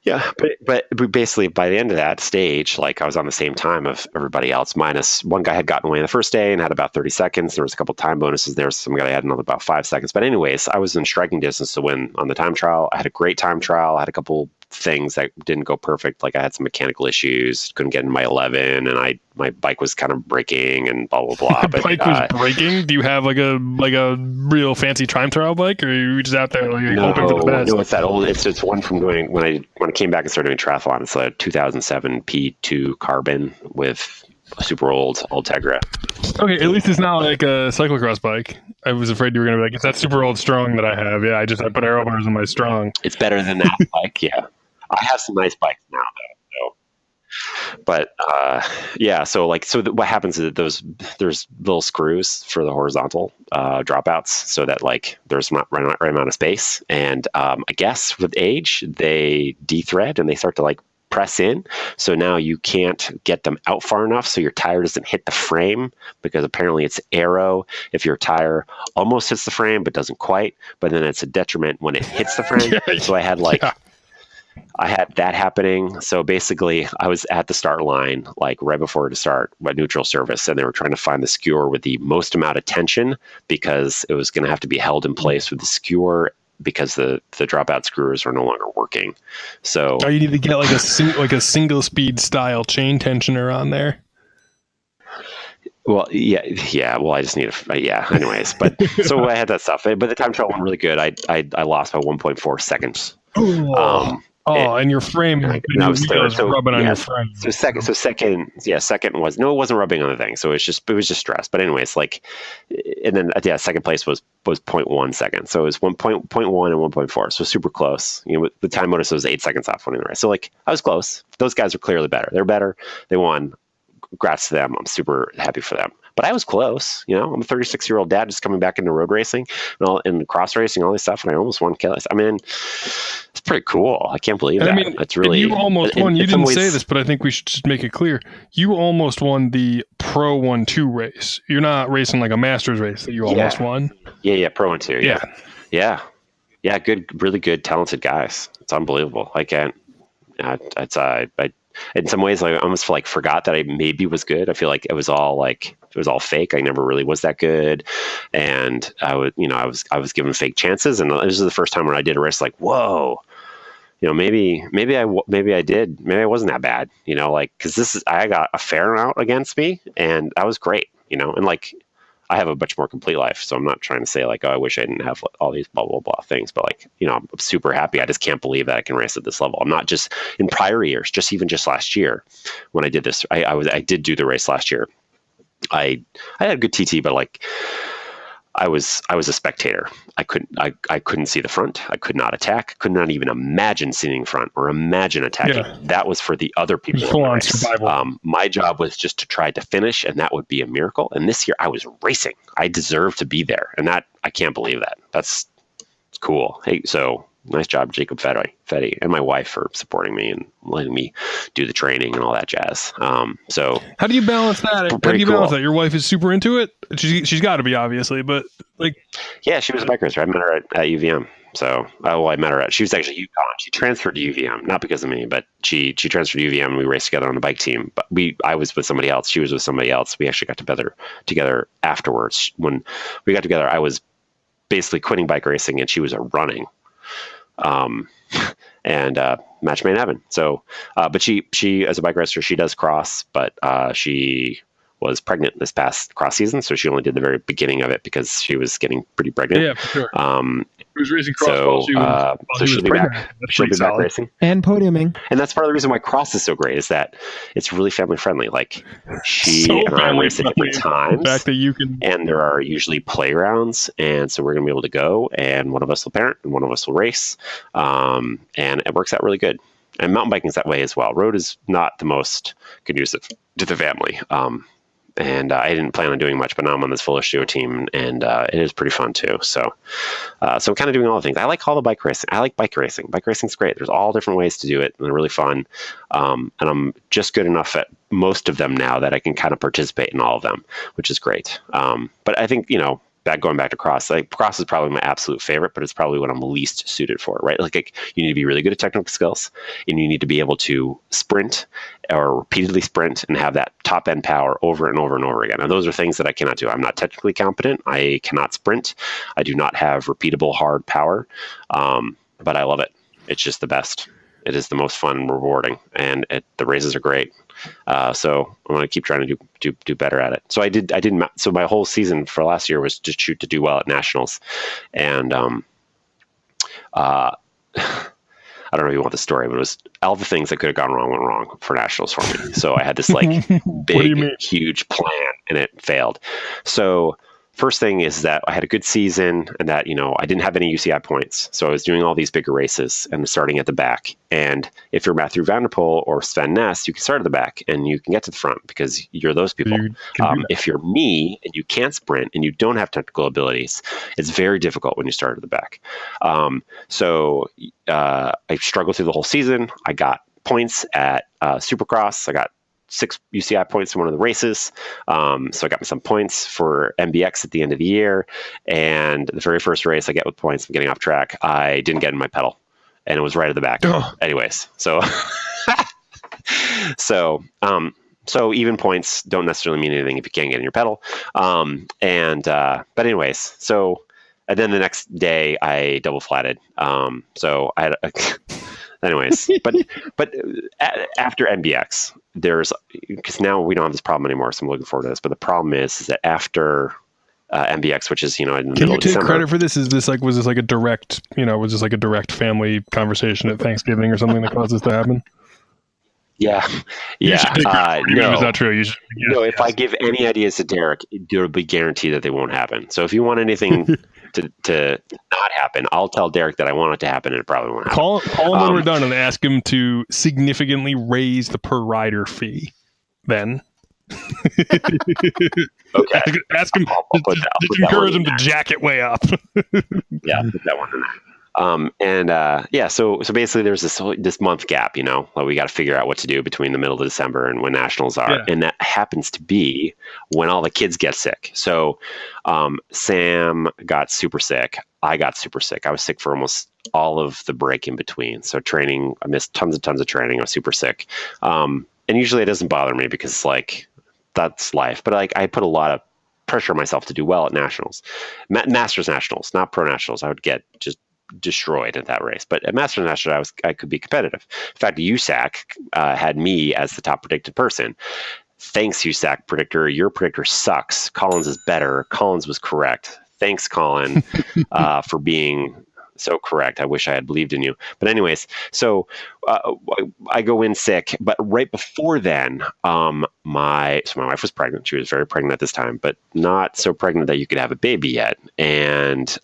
Yeah, but basically by the end of that stage, like I was on the same time of everybody else, minus one guy had gotten away the first day and had about 30 seconds. There was a couple time bonuses there. Some guy had another about 5 seconds. But anyways, I was in striking distance to win on the time trial. I had a great time trial. I had a couple things that didn't go perfect. Like I had some mechanical issues, couldn't get in my 11, and my bike was kind of breaking and blah blah blah. But bike was breaking. Do you have like a real fancy time trial bike, or are you just out there hoping for the best? No, it's that old. It's one from doing when I came back and started doing triathlon. It's a 2007 P2 carbon with a super old Tegra. Okay, at least it's not like a cyclocross bike. I was afraid you were going to be like, it's that super old Strong that I have. Yeah, I put aero bars in my Strong. It's better than that bike, yeah. I have some nice bikes now, though. But yeah, so what happens is that there's little screws for the horizontal dropouts, so that like there's not right amount of space. And I guess with age they de-thread and they start to like press in. So now you can't get them out far enough, so your tire doesn't hit the frame, because apparently it's aero if your tire almost hits the frame but doesn't quite. But then it's a detriment when it hits the frame. So I had I had that happening. So basically, I was at the start line, like right before to start my neutral service, and they were trying to find the skewer with the most amount of tension, because it was going to have to be held in place with the skewer, because the dropout screws are no longer working. So you need to get like a single speed style chain tensioner on there. Well, yeah. Well, I just need anyways, but so I had that stuff, but the time trial went really good. I lost by 1.4 seconds. And your frame, rubbing on your frame. Second was it wasn't rubbing on the thing, so it was just stress. But anyways, and then second place was 0.1 seconds, so it was 1.1 and 1.4, so super close. With the time bonus, it was 8 seconds off winning the race. So I was close. Those guys are clearly better. They're better. They won. Congrats to them. I'm super happy for them. But I was close. I'm a 36-year-old dad just coming back into road racing and cross racing, all this stuff, and I almost won Kelly's. I mean, it's pretty cool. I can't believe that. It's really. You almost won. You didn't say this, but I think we should just make it clear. You almost won the Pro 1-2 race. You're not racing like a Masters race that you almost won. Yeah, Pro 1-2. Yeah. Good, really good, talented guys. It's unbelievable. I can't. In some ways, I almost forgot that I maybe was good. I feel like it was all fake. I never really was that good, and I was given fake chances. And this is the first time when I did a race, whoa, maybe I did. Maybe I wasn't that bad, because I got a fair amount against me, and I was great, and I have a much more complete life. So I'm not trying to say I wish I didn't have all these blah, blah, blah things, but I'm super happy. I just can't believe that I can race at this level. I'm not just in prior years, even last year when I did this, I did do the race last year. I had a good TT, but I was a spectator. I couldn't see the front. I could not attack. Could not even imagine seeing front or imagine attacking. Yeah. That was for the other people. Full on survival. My job was just to try to finish, and that would be a miracle. And this year I was racing. I deserved to be there, and that I can't believe that. It's cool. Hey, so nice job, Jacob Fetty, and my wife for supporting me and letting me do the training and all that jazz. So how do you balance that? Balance that? Your wife is super into it. She's got to be, obviously, but yeah, she was a bike racer. I met her at UVM. So, I met her she was actually UConn. She transferred to UVM, not because of me, but she transferred to UVM and we raced together on the bike team. But I was with somebody else. She was with somebody else. We actually got together afterwards. When we got together, I was basically quitting bike racing and she was running. And match made in heaven. So, but she as a bike racer, she does cross, but she was pregnant this past cross season, so she only did the very beginning of it because she was getting pretty pregnant. Yeah, for sure. She was racing cross while she so was she'll be pregnant. back. She'll be back racing And podiuming. and that's part of the reason why cross is so great, is that it's really family friendly. Like she So and I family race at different friendly. times, The fact that you can, and there are usually playgrounds, and so we're going to be able to go, and one of us will parent and one of us will race, and it works out really good. And mountain biking is that way as well. Road is not the most conducive to the family. And I didn't plan on doing much, but now I'm on this full duo team, and it is pretty fun too. So I'm kind of doing all the things. I like all the bike racing. I like bike racing. Bike racing's great. There's all different ways to do it, and they're really fun. And I'm just good enough at most of them now that I can kind of participate in all of them, which is great. But I think, going back to cross, like cross is probably my absolute favorite, but it's probably what I'm least suited for, right? Like you need to be really good at technical skills, and you need to be able to sprint or repeatedly sprint and have that top end power over and over and over again. And those are things that I cannot do. I'm not technically competent. I cannot sprint. I do not have repeatable hard power, but I love it. It's just the best. It is the most fun and rewarding, and the races are great. So I'm going to keep trying to do better at it. So so my whole season for last year was to shoot to do well at nationals. And, I don't know if you want the story, but it was all the things that could have gone wrong went wrong for nationals for me. So I had this like big, huge plan, and it failed. So first thing is that I had a good season, and that, I didn't have any UCI points. So I was doing all these bigger races and starting at the back. And if you're Matthew Vanderpool or Sven Ness, you can start at the back and you can get to the front because you're those people. If you're me and you can't sprint and you don't have technical abilities, it's very difficult when you start at the back. So I struggled through the whole season. I got points at Supercross. I got 6 UCI points in one of the races. So I got some points for MBX at the end of the year. And the very first race I get with points, I'm getting off track, I didn't get in my pedal, and it was right at the back. Anyways, so so even points don't necessarily mean anything if you can't get in your pedal. But anyways, and then the next day I double flatted. So I had anyways, but after MBX, because now we don't have this problem anymore, so I'm looking forward to this. But the problem is that after MBX, which is in the middle of December. Can you take credit for this? Was this like a direct family conversation at Thanksgiving or something that caused this to happen? Yeah. No, it's not true. If I give any ideas to Derek, it'll be guaranteed that they won't happen. So if you want anything to not happen, I'll tell Derek that I want it to happen, and it probably won't happen. Call him when we're done and ask him to significantly raise the per rider fee. Then. Okay. Ask him. Just encourage him to jack it way up. Yeah, put that one in there. So basically there's this month gap, like we got to figure out what to do between the middle of December and when nationals are. Yeah. And that happens to be when all the kids get sick. So Sam got super sick. I got super sick. I was sick for almost all of the break in between. So training, I missed tons of training. I was super sick. And usually it doesn't bother me because that's life. But I put a lot of pressure on myself to do well at nationals, Masters nationals, not pro nationals. I would get just destroyed at that race, but at Masters Nationals I could be competitive. In fact, USAC had me as the top predicted person. Thanks, USAC predictor. Your predictor sucks. Collins is better. Collins was correct. Thanks, Colin, for being so correct. I wish I had believed in you. But anyways, so I go in sick, but right before then, my wife was pregnant. She was very pregnant at this time, but not so pregnant that you could have a baby yet. And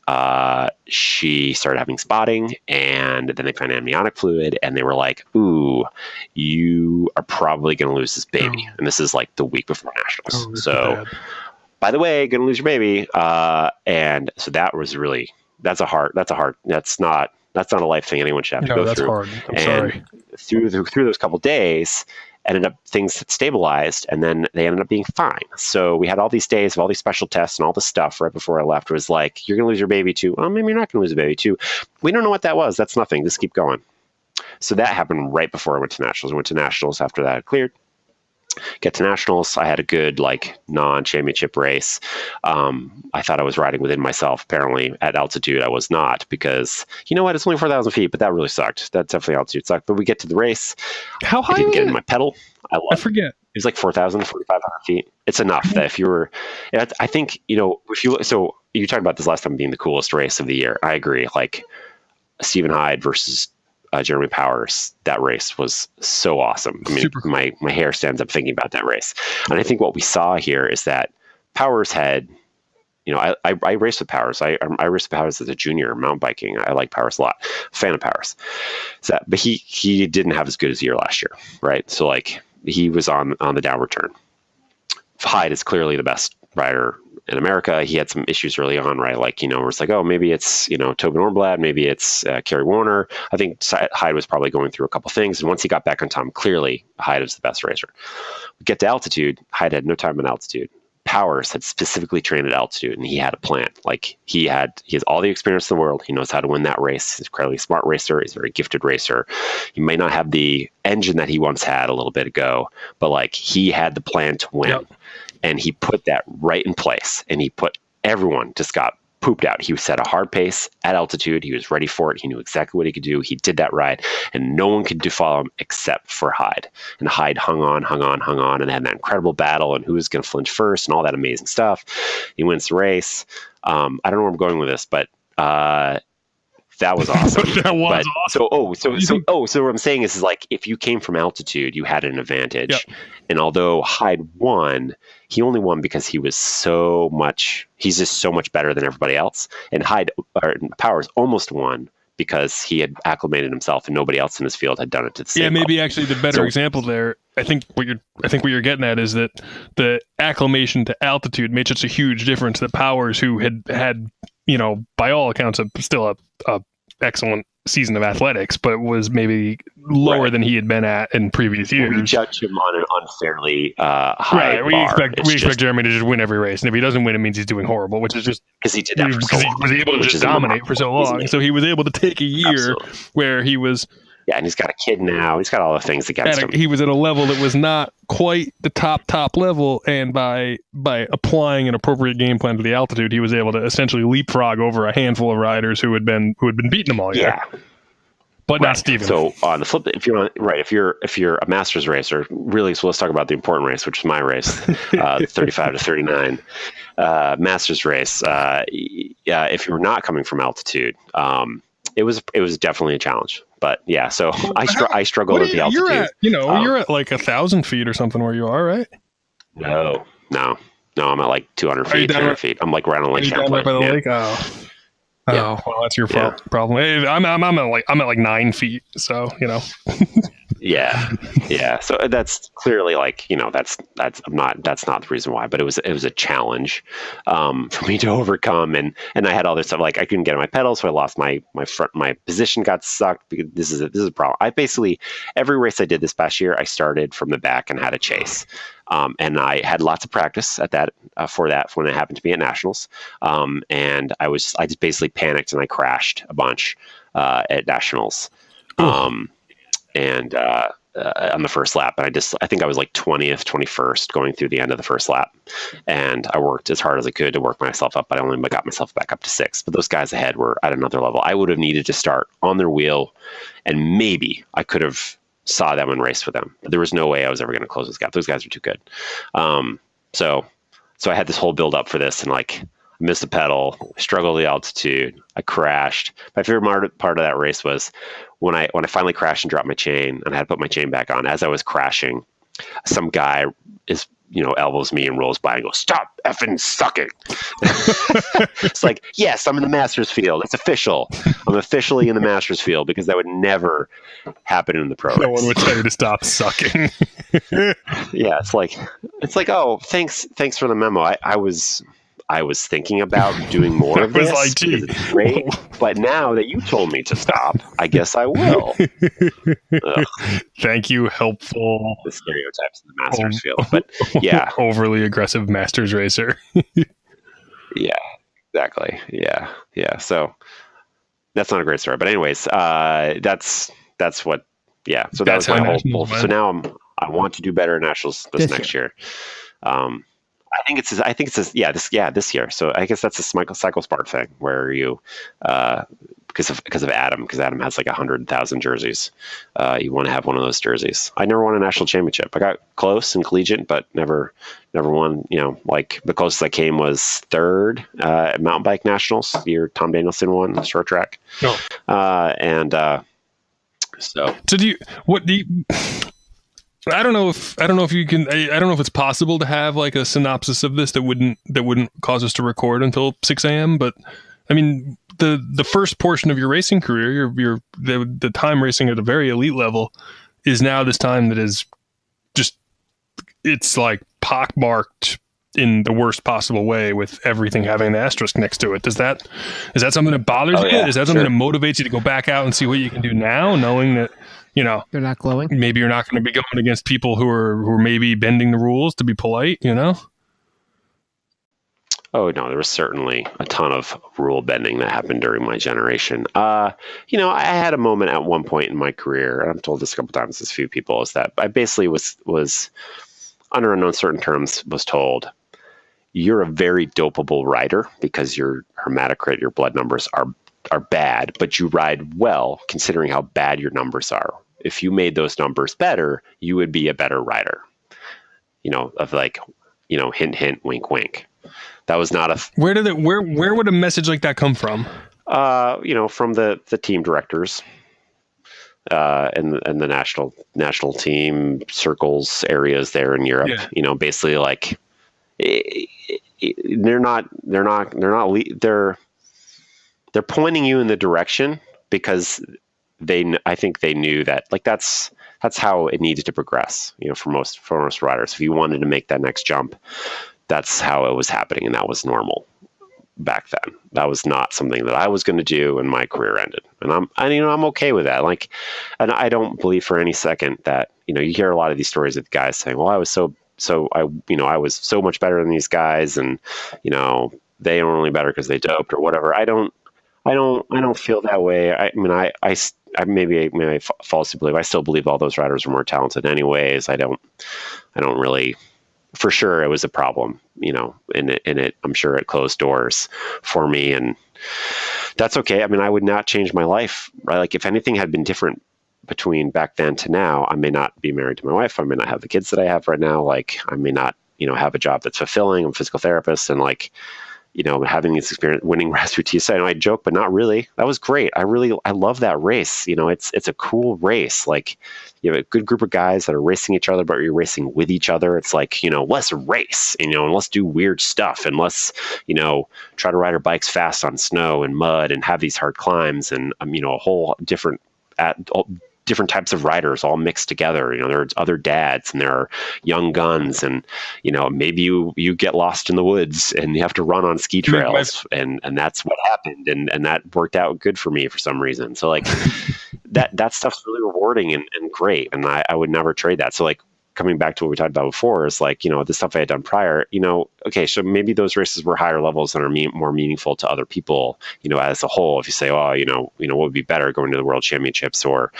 she started having spotting, and then they found amniotic fluid, and they were like, "Ooh, you are probably going to lose this baby." And this is like the week before nationals. So, by the way, going to lose your baby. And so that was really. That's not a life thing anyone should have to go through. Hard. I'm sorry. Through those couple days, things had stabilized, and then they ended up being fine. So we had all these days of all these special tests and all this stuff right before I left. It was like, you're going to lose your baby too. Well, maybe you're not going to lose a baby too. We don't know what that was. That's nothing. Just keep going. So that happened right before I went to nationals. I went to nationals after that had cleared. Get to nationals. I had a good non-championship race. I thought I was riding within myself. Apparently at altitude I was not, because you know what? It's only 4,000 feet, but that really sucked. That definitely altitude sucked. But we get to the race. How high? I didn't get in my pedal. I forget. It was like 4,000, 4,500 feet. it's enough that if you were, I think, if you, so you talked about this last time being the coolest race of the year. I agree. Like Stephen Hyde versus Jeremy Powers, that race was so awesome. I mean, my hair stands up thinking about that race. And I think what we saw here is that Powers had, I raced with Powers. I raced with Powers as a junior mountain biking. I like Powers a lot. Fan of Powers. But he didn't have as good as a year last year, right? So like he was on the downward turn. Hyde is clearly the best rider in America. He had some issues early on, right? Like, where it's like, oh, maybe it's, Tobin Ornblad, maybe it's Kerry Warner. I think Hyde was probably going through a couple things. And once he got back on time, clearly Hyde was the best racer. We get to altitude. Hyde had no time on altitude. Powers had specifically trained at altitude, and he had a plan. Like he has all the experience in the world. He knows how to win that race. He's an incredibly smart racer. He's a very gifted racer. He may not have the engine that he once had a little bit ago, but like he had the plan to win. Yep. And he put that right in place, and everyone just got pooped out. He set a hard pace at altitude. He was ready for it. He knew exactly what he could do. He did that ride, and no one could follow him except for Hyde. And Hyde hung on, and had that incredible battle, and who was going to flinch first, and all that amazing stuff. He wins the race. I don't know where I'm going with this, but that was awesome. That was awesome. So what I'm saying is like, if you came from altitude, you had an advantage. Yep. And although Hyde won, he only won because he's just so much better than everybody else. And Powers almost won because he had acclimated himself and nobody else in his field had done it to the same level. Maybe actually the better example there, I think what you're getting at is that the acclimation to altitude made such a huge difference that Powers, who had by all accounts, still a excellent season of athletics, but was maybe lower than he had been at in previous years. We judge him on an unfairly high bar. We expect Jeremy to just win every race, and if he doesn't win, it means he's doing horrible, which is just because he did that for so long. He was able to just dominate for so long. So he was able to take a year where he was. Yeah, and he's got a kid now. He's got all the things against him. He was at a level that was not quite the top level, and by applying an appropriate game plan to the altitude, he was able to essentially leapfrog over a handful of riders who had been beating him all year. Yeah, but not Steven. So on the flip, if you're a Masters racer, really, so let's talk about the important race, which is my race, 35 to 39 Masters race. If you're not coming from altitude, it was definitely a challenge. But yeah, so I struggle with the altitude. You're at like 1,000 feet or something where you are, right? No, I'm at like 200 feet, 300 feet. I'm like right on Lake Champlain. Right by the lake? Oh, well, that's your problem. Hey, I'm at like 9 feet, so Yeah. So that's clearly like, that's not the reason why, but it was a challenge for me to overcome. And I had all this stuff, like I couldn't get on my pedals. So I lost my position got sucked because this is a problem. I basically, every race I did this past year, I started from the back and had a chase. And I had lots of practice at that, for that when it happened to be at Nationals. And I just basically panicked and I crashed a bunch, at Nationals. And on the first lap, and I think I was like 20th, 21st going through the end of the first lap, and I worked as hard as I could to work myself up, but I only got myself back up to 6th. But those guys ahead were at another level. I would have needed to start on their wheel, and maybe I could have saw them and raced with them. But there was no way I was ever going to close this gap. Those guys are too good. So I had this whole build up for this, and like missed a pedal, struggled with the altitude, I crashed. My favorite part of that race was when I finally crashed and dropped my chain, and I had to put my chain back on. As I was crashing, some guy elbows me and rolls by and goes, "Stop effing sucking." It's like, yes, I'm in the Masters field. It's official. I'm officially in the Masters field, because that would never happen in the pro race. No one would tell you to stop sucking. Yeah, it's like, oh, thanks for the memo. I was thinking about doing more of this. Like, gee, it's great, but now that you told me to stop, I guess I will. Thank you, helpful. The stereotypes in the Masters field, but yeah, overly aggressive Masters racer. Yeah, exactly. Yeah. So that's not a great story, but anyways, that's what. Yeah. So that was my whole. So now I want to do better at Nationals this next year. this year. So I guess that's a cyclospark thing where you, because of Adam, because Adam has like 100,000 jerseys. You want to have one of those jerseys. I never won a national championship. I got close in collegiate, but never won. Like the closest I came was third at mountain bike nationals. The year Tom Danielson won the short track. Oh. So I don't know if you can. I don't know if it's possible to have like a synopsis of this that wouldn't cause us to record until 6 a.m. But I mean, the first portion of your racing career, the time racing at a very elite level, is now this time that is just, it's like pockmarked in the worst possible way with everything having the asterisk next to it. Is that something that bothers you? Yeah, is that something that motivates you to go back out and see what you can do now, knowing that, they're not glowing? Maybe you're not going to be going against people who are maybe bending the rules to be polite, Oh, no, there was certainly a ton of rule bending that happened during my generation. I had a moment at one point in my career, and I've told this a couple times to a few people, is that I basically was under uncertain terms, was told, you're a very dopable rider because your hematocrit, your blood numbers are bad, but you ride well considering how bad your numbers are. If you made those numbers better, you would be a better rider. Hint, hint, wink, wink. That was not a. Where would a message like that come from? From the team directors, and the national team circles areas there in Europe. Yeah. Basically like they're pointing you in the direction because I think they knew that like that's how it needed to progress. For most riders, if you wanted to make that next jump, that's how it was happening, and that was normal back then. That was not something that I was going to do, and my career ended. And I'm okay with that. Like, and I don't believe for any second that you hear a lot of these stories of guys saying, "Well, I was I was so much better than these guys, and they are only better because they doped or whatever." I don't feel that way. I mean, I maybe falsely believe. I still believe all those riders were more talented, anyways. I don't really. For sure, it was a problem, in it. I'm sure it closed doors for me, and that's okay. I mean, I would not change my life, right? Like if anything had been different between back then to now, I may not be married to my wife. I may not have the kids that I have right now. Like I may not, have a job that's fulfilling. I'm a physical therapist, and like, having this experience, winning Rasputin. I know I joke, but not really. That was great. I love that race. It's a cool race. Like you have a good group of guys that are racing each other, but you're racing with each other. It's like, let's race, and let's do weird stuff, and let's, try to ride our bikes fast on snow and mud and have these hard climbs, and, a whole different types of riders all mixed together. There's other dads and there are young guns, and maybe you get lost in the woods and you have to run on ski trails, and that's what happened, and that worked out good for me for some reason. So like that stuff's really rewarding and great, and I would never trade that. So like coming back to what we talked about before is like, the stuff I had done prior, okay, so maybe those races were higher levels and are more meaningful to other people, as a whole. If you say, oh, what would be better, going to the World Championships or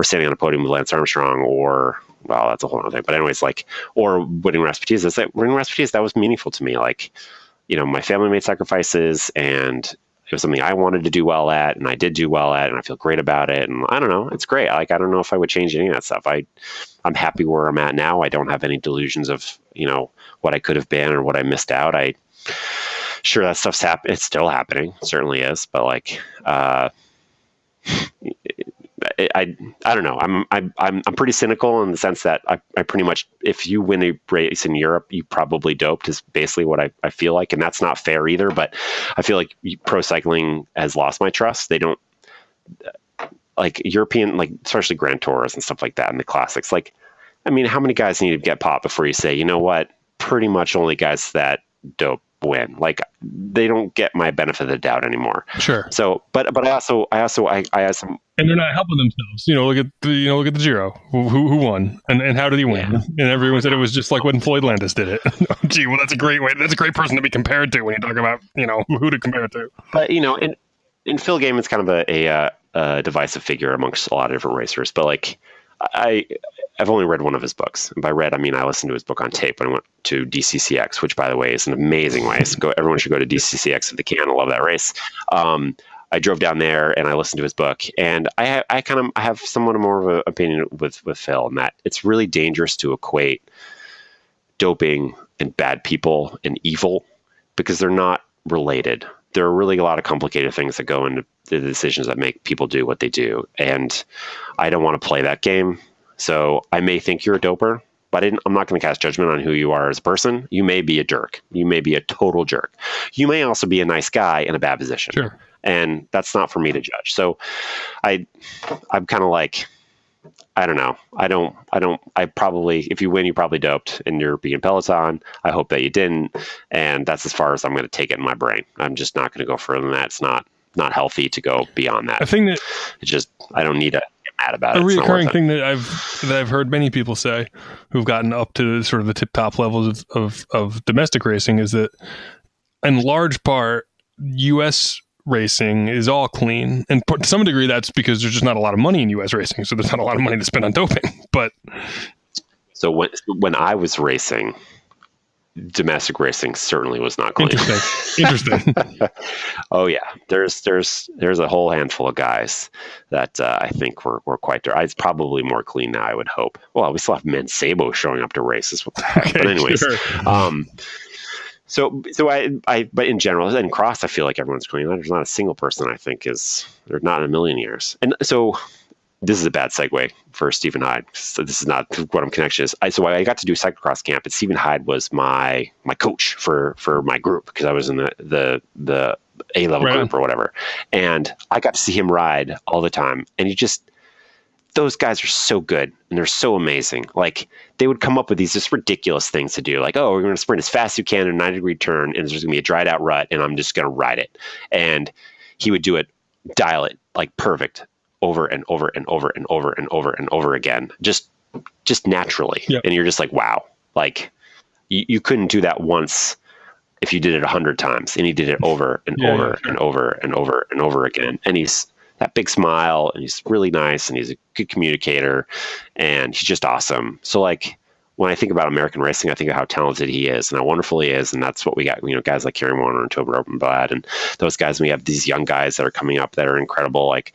standing on a podium with Lance Armstrong, or, well, that's a whole other thing. But anyways, like, or winning Rasputin, that was meaningful to me. Like, my family made sacrifices, and it was something I wanted to do well at, and I did do well at, and I feel great about it. And I don't know, it's great. Like, I don't know if I would change any of that stuff. I'm happy where I'm at now. I don't have any delusions of, what I could have been or what I missed out. Sure, that stuff's it's still happening. It certainly is. But like, I don't know. I'm pretty cynical in the sense that I pretty much, if you win a race in Europe, you probably doped, is basically what I feel like. And that's not fair either, but I feel like pro cycling has lost my trust. They don't, like European, like especially Grand Tours and stuff like that, and the classics. Like, I mean, how many guys need to get popped before you say, you know what, pretty much only guys that dope win? Like, they don't get my benefit of the doubt anymore. Sure. So, but I also had some, and they're not helping themselves. Look at the Giro. Who won, and how did he win? Yeah. And everyone said it was just like when Floyd Landis did it. Gee, well, that's a great way. That's a great person to be compared to when you talk about who to compare it to. But in Phil Gaiman's kind of a divisive figure amongst a lot of different racers. But like, I've only read one of his books. And by read, I mean I listened to his book on tape when I went to DCCX, which, by the way, is an amazing race. Everyone should go to DCCX if they can. I love that race. I drove down there and I listened to his book, and I have somewhat more of an opinion with Phil, in that it's really dangerous to equate doping and bad people and evil, because they're not related. There are really a lot of complicated things that go into the decisions that make people do what they do. And I don't want to play that game. So I may think you're a doper, but I'm not going to cast judgment on who you are as a person. You may be a jerk. You may be a total jerk. You may also be a nice guy in a bad position. Sure. And that's not for me to judge. So I'm kind of like, I don't know. I probably, if you win, you probably doped and you're being Peloton. I hope that you didn't. And that's as far as I'm going to take it in my brain. I'm just not going to go further than that. It's not healthy to go beyond that. I think that it's just, I don't need to get mad about it. A recurring thing that I've heard many people say who've gotten up to sort of the tip top levels of domestic racing is that in large part, U.S. racing is all clean, and to some degree that's because there's just not a lot of money in U.S. racing, so there's not a lot of money to spend on doping. But so when I was racing, domestic racing certainly was not clean. Interesting. Oh yeah, there's a whole handful of guys that I think were quite there. It's probably more clean now, I would hope. Well, we still have Mancebo showing up to races. What the heck? Okay, but anyways. Sure. But in general, in cross, I feel like everyone's clean. There's not a single person I think there's not in a million years. And so this is a bad segue for Stephen Hyde. So this is not what I'm connection is. So I got to do cyclocross camp, and Stephen Hyde was my coach for my group, because I was in the A-level group or whatever. And I got to see him ride all the time. And those guys are so good and they're so amazing. Like, they would come up with these just ridiculous things to do. Like, oh, we're going to sprint as fast as you can in a 90-degree turn, and there's going to be a dried out rut, and I'm just going to ride it. And he would dial it like perfect over and over and over and over and over and over again, just naturally. Yep. And you're just like, wow, like you couldn't do that once if you did it 100 times, and he did it over and over and over and over and over again. And he's that big smile, and he's really nice, and he's a good communicator, and he's just awesome. So like, when I think about American racing, I think of how talented he is and how wonderful he is. And that's what we got, guys like Karen Warner and Toby Ropenblad and those guys. And we have these young guys that are coming up that are incredible, like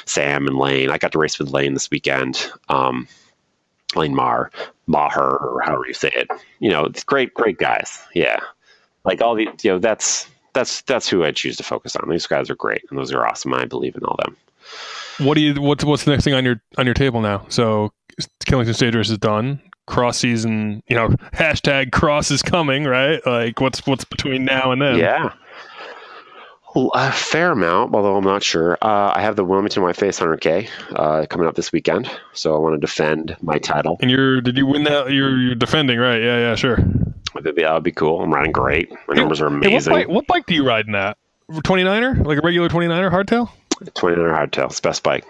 Sam and Lane. I got to race with Lane this weekend. Lane Maher, or however you say it. It's great guys. Yeah. Like all the, that's who I choose to focus on. These guys are great, and those are awesome. I believe in all them. What's the next thing on your table now? So Killington Stage Race is done. Cross season, hashtag cross is coming, right? Like what's between now and then? Yeah. A fair amount, although I'm not sure. I have the Wilmington White Face 100K coming up this weekend, so I want to defend my title. And did you win that? You're defending, right? Yeah, sure. That would be cool. I'm riding great. My numbers are amazing. Hey, what bike do you ride in that? 29er? Like a regular 29er hardtail? 29er hardtail. It's the best bike.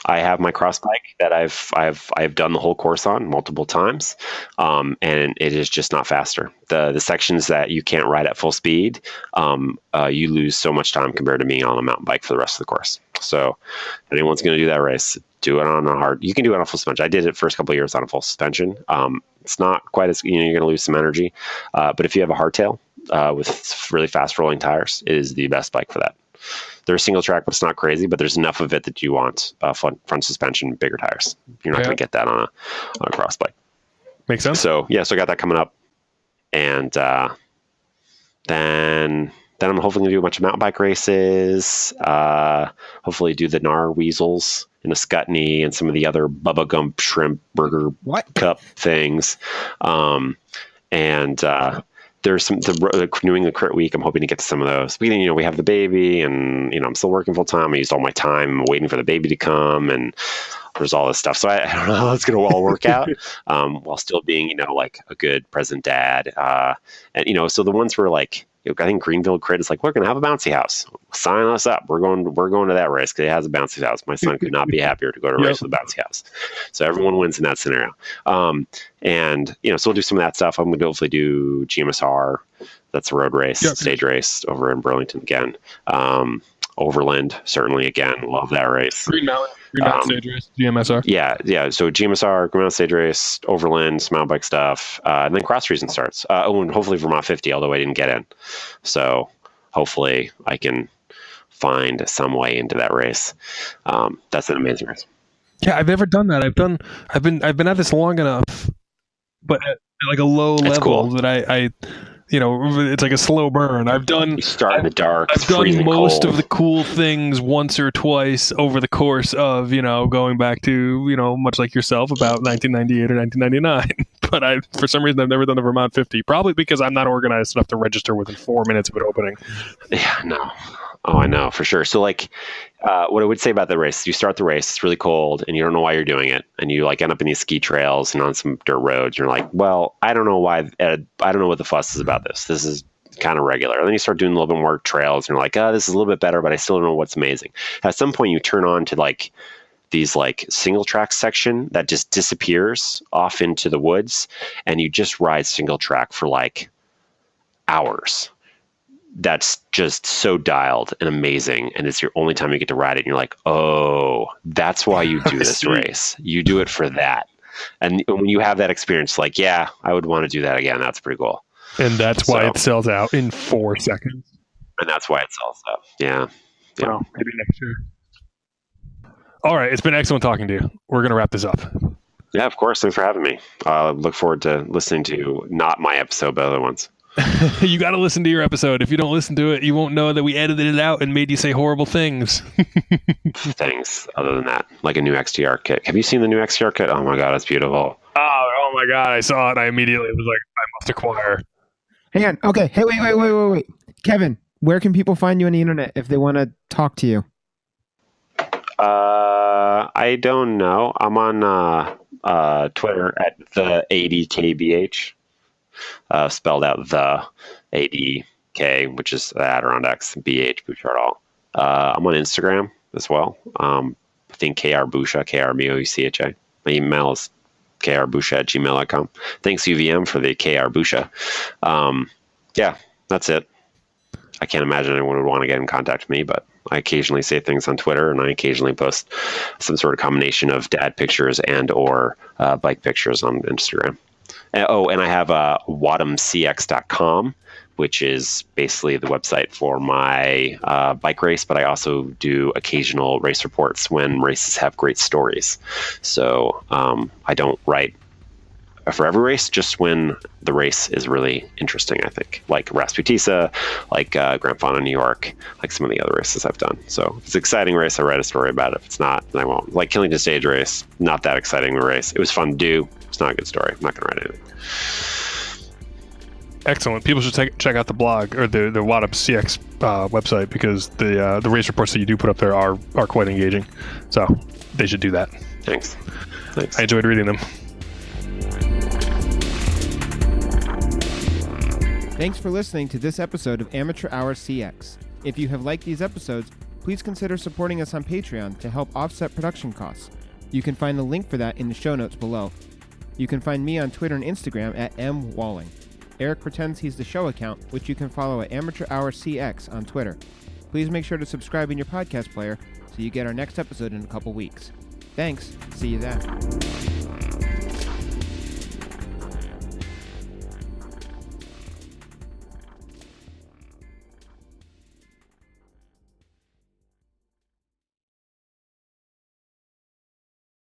I have my cross bike that I've done the whole course on multiple times, and it is just not faster. The sections that you can't ride at full speed, you lose so much time compared to being on a mountain bike for the rest of the course. So, if anyone's going to do that race, do it on a hard. You can do it on a full suspension. I did it first couple of years on a full suspension. It's not quite as you're going to lose some energy, but if you have a hardtail with really fast rolling tires, it is the best bike for that. They're single track, but it's not crazy. But there's enough of it that you want front suspension, bigger tires. You're not going to get that on a cross bike. Makes sense. So I got that coming up, and then I'm hopefully going to do a bunch of mountain bike races. Hopefully do the Gnar Weasels in a Scutney and some of the other Bubba Gump Shrimp Burger Cup things, and there's some the New England Crit Week. I'm hoping to get to some of those. We have the baby, and I'm still working full time. I used all my time waiting for the baby to come, and there's all this stuff. So I don't know how it's going to all work out, while still being like a good present dad. And so the ones where like I think Greenville Crit is like, we're going to have a bouncy house. Sign us up. We're going to that race because it has a bouncy house. My son could not be happier to go to a race with a bouncy house. So everyone wins in that scenario. And so we'll do some of that stuff. I'm going to hopefully do GMSR. That's a road race, stage race over in Burlington again. Overland, certainly, again, love that race. Green Mountain Stage Race, GMSR. Yeah. So GMSR, Green Mountain Stage Race, Overland, some mountain bike stuff, and then cross season starts. And hopefully Vermont 50, although I didn't get in. So hopefully I can find some way into that race. That's an amazing race. Yeah, I've never done that. I've been at this long enough, but at like a low level cool. that I it's like a slow burn. You start in the dark. I've done most of the cool things once or twice over the course of, going back to, much like yourself, about 1998 or 1999. But for some reason, I've never done the Vermont 50, probably because I'm not organized enough to register within 4 minutes of it opening. Yeah, no. Oh, I know, for sure. So what I would say about the race, you start the race, it's really cold and you don't know why you're doing it. And you end up in these ski trails and on some dirt roads. You're like, well, I don't know why, I don't know what the fuss is about this. This is kind of regular. And then you start doing a little bit more trails and you're like, this is a little bit better, but I still don't know what's amazing. At some point you turn on to these single track section that just disappears off into the woods and you just ride single track for hours. That's just so dialed and amazing, and it's your only time you get to ride it. And you're like, oh, that's why you do this race. You do it for that. And when you have that experience, I would want to do that again. That's pretty cool. And that's why it sells out in 4 seconds. And that's why it sells out. Yeah. Well, maybe next year. All right, it's been excellent talking to you. We're going to wrap this up. Yeah, of course. Thanks for having me. Look forward to listening to not my episode, but other ones. You got to listen to your episode. If you don't listen to it, you won't know that we edited it out and made you say horrible things. Things other than that, like a new XTR kit. Have you seen the new XTR kit? Oh my God, it's beautiful. Oh my God, I saw it and I immediately was like, I must acquire. Hang on. Okay. Hey, wait. Kevin, where can people find you on the internet if they want to talk to you? I don't know. I'm on Twitter at the ADKBH. Spelled out the ADK, which is the Adirondacks, BH Bouchard-Hall. I'm on Instagram as well. I think KRBoucha, KRBoucha. My email is krboucha@gmail.com. Thanks UVM for the KRBoucha. Yeah, that's it. I can't imagine anyone would want to get in contact with me, but I occasionally say things on Twitter, and I occasionally post some sort of combination of dad pictures and or bike pictures on Instagram. And I have wadhamcx.com, which is basically the website for my bike race, but I also do occasional race reports when races have great stories. So I don't write for every race, just when the race is really interesting, I think. Like Rasputisa, like Grand Fondo, New York, like some of the other races I've done. So if it's an exciting race, I write a story about it. If it's not, then I won't. Like Killington Stage Race, not that exciting of a race. It was fun to do. It's not a good story. I'm not going to write anything. Excellent. People should check out the blog or the Wadham CX website, because the race reports that you do put up there are quite engaging. So they should do that. Thanks. I enjoyed reading them. Thanks for listening to this episode of Amateur Hour CX. If you have liked these episodes, please consider supporting us on Patreon to help offset production costs. You can find the link for that in the show notes below. You can find me on Twitter and Instagram at mwalling. Eric pretends he's the show account, which you can follow at Amateur Hour CX on Twitter. Please make sure to subscribe in your podcast player so you get our next episode in a couple weeks. Thanks. See you then.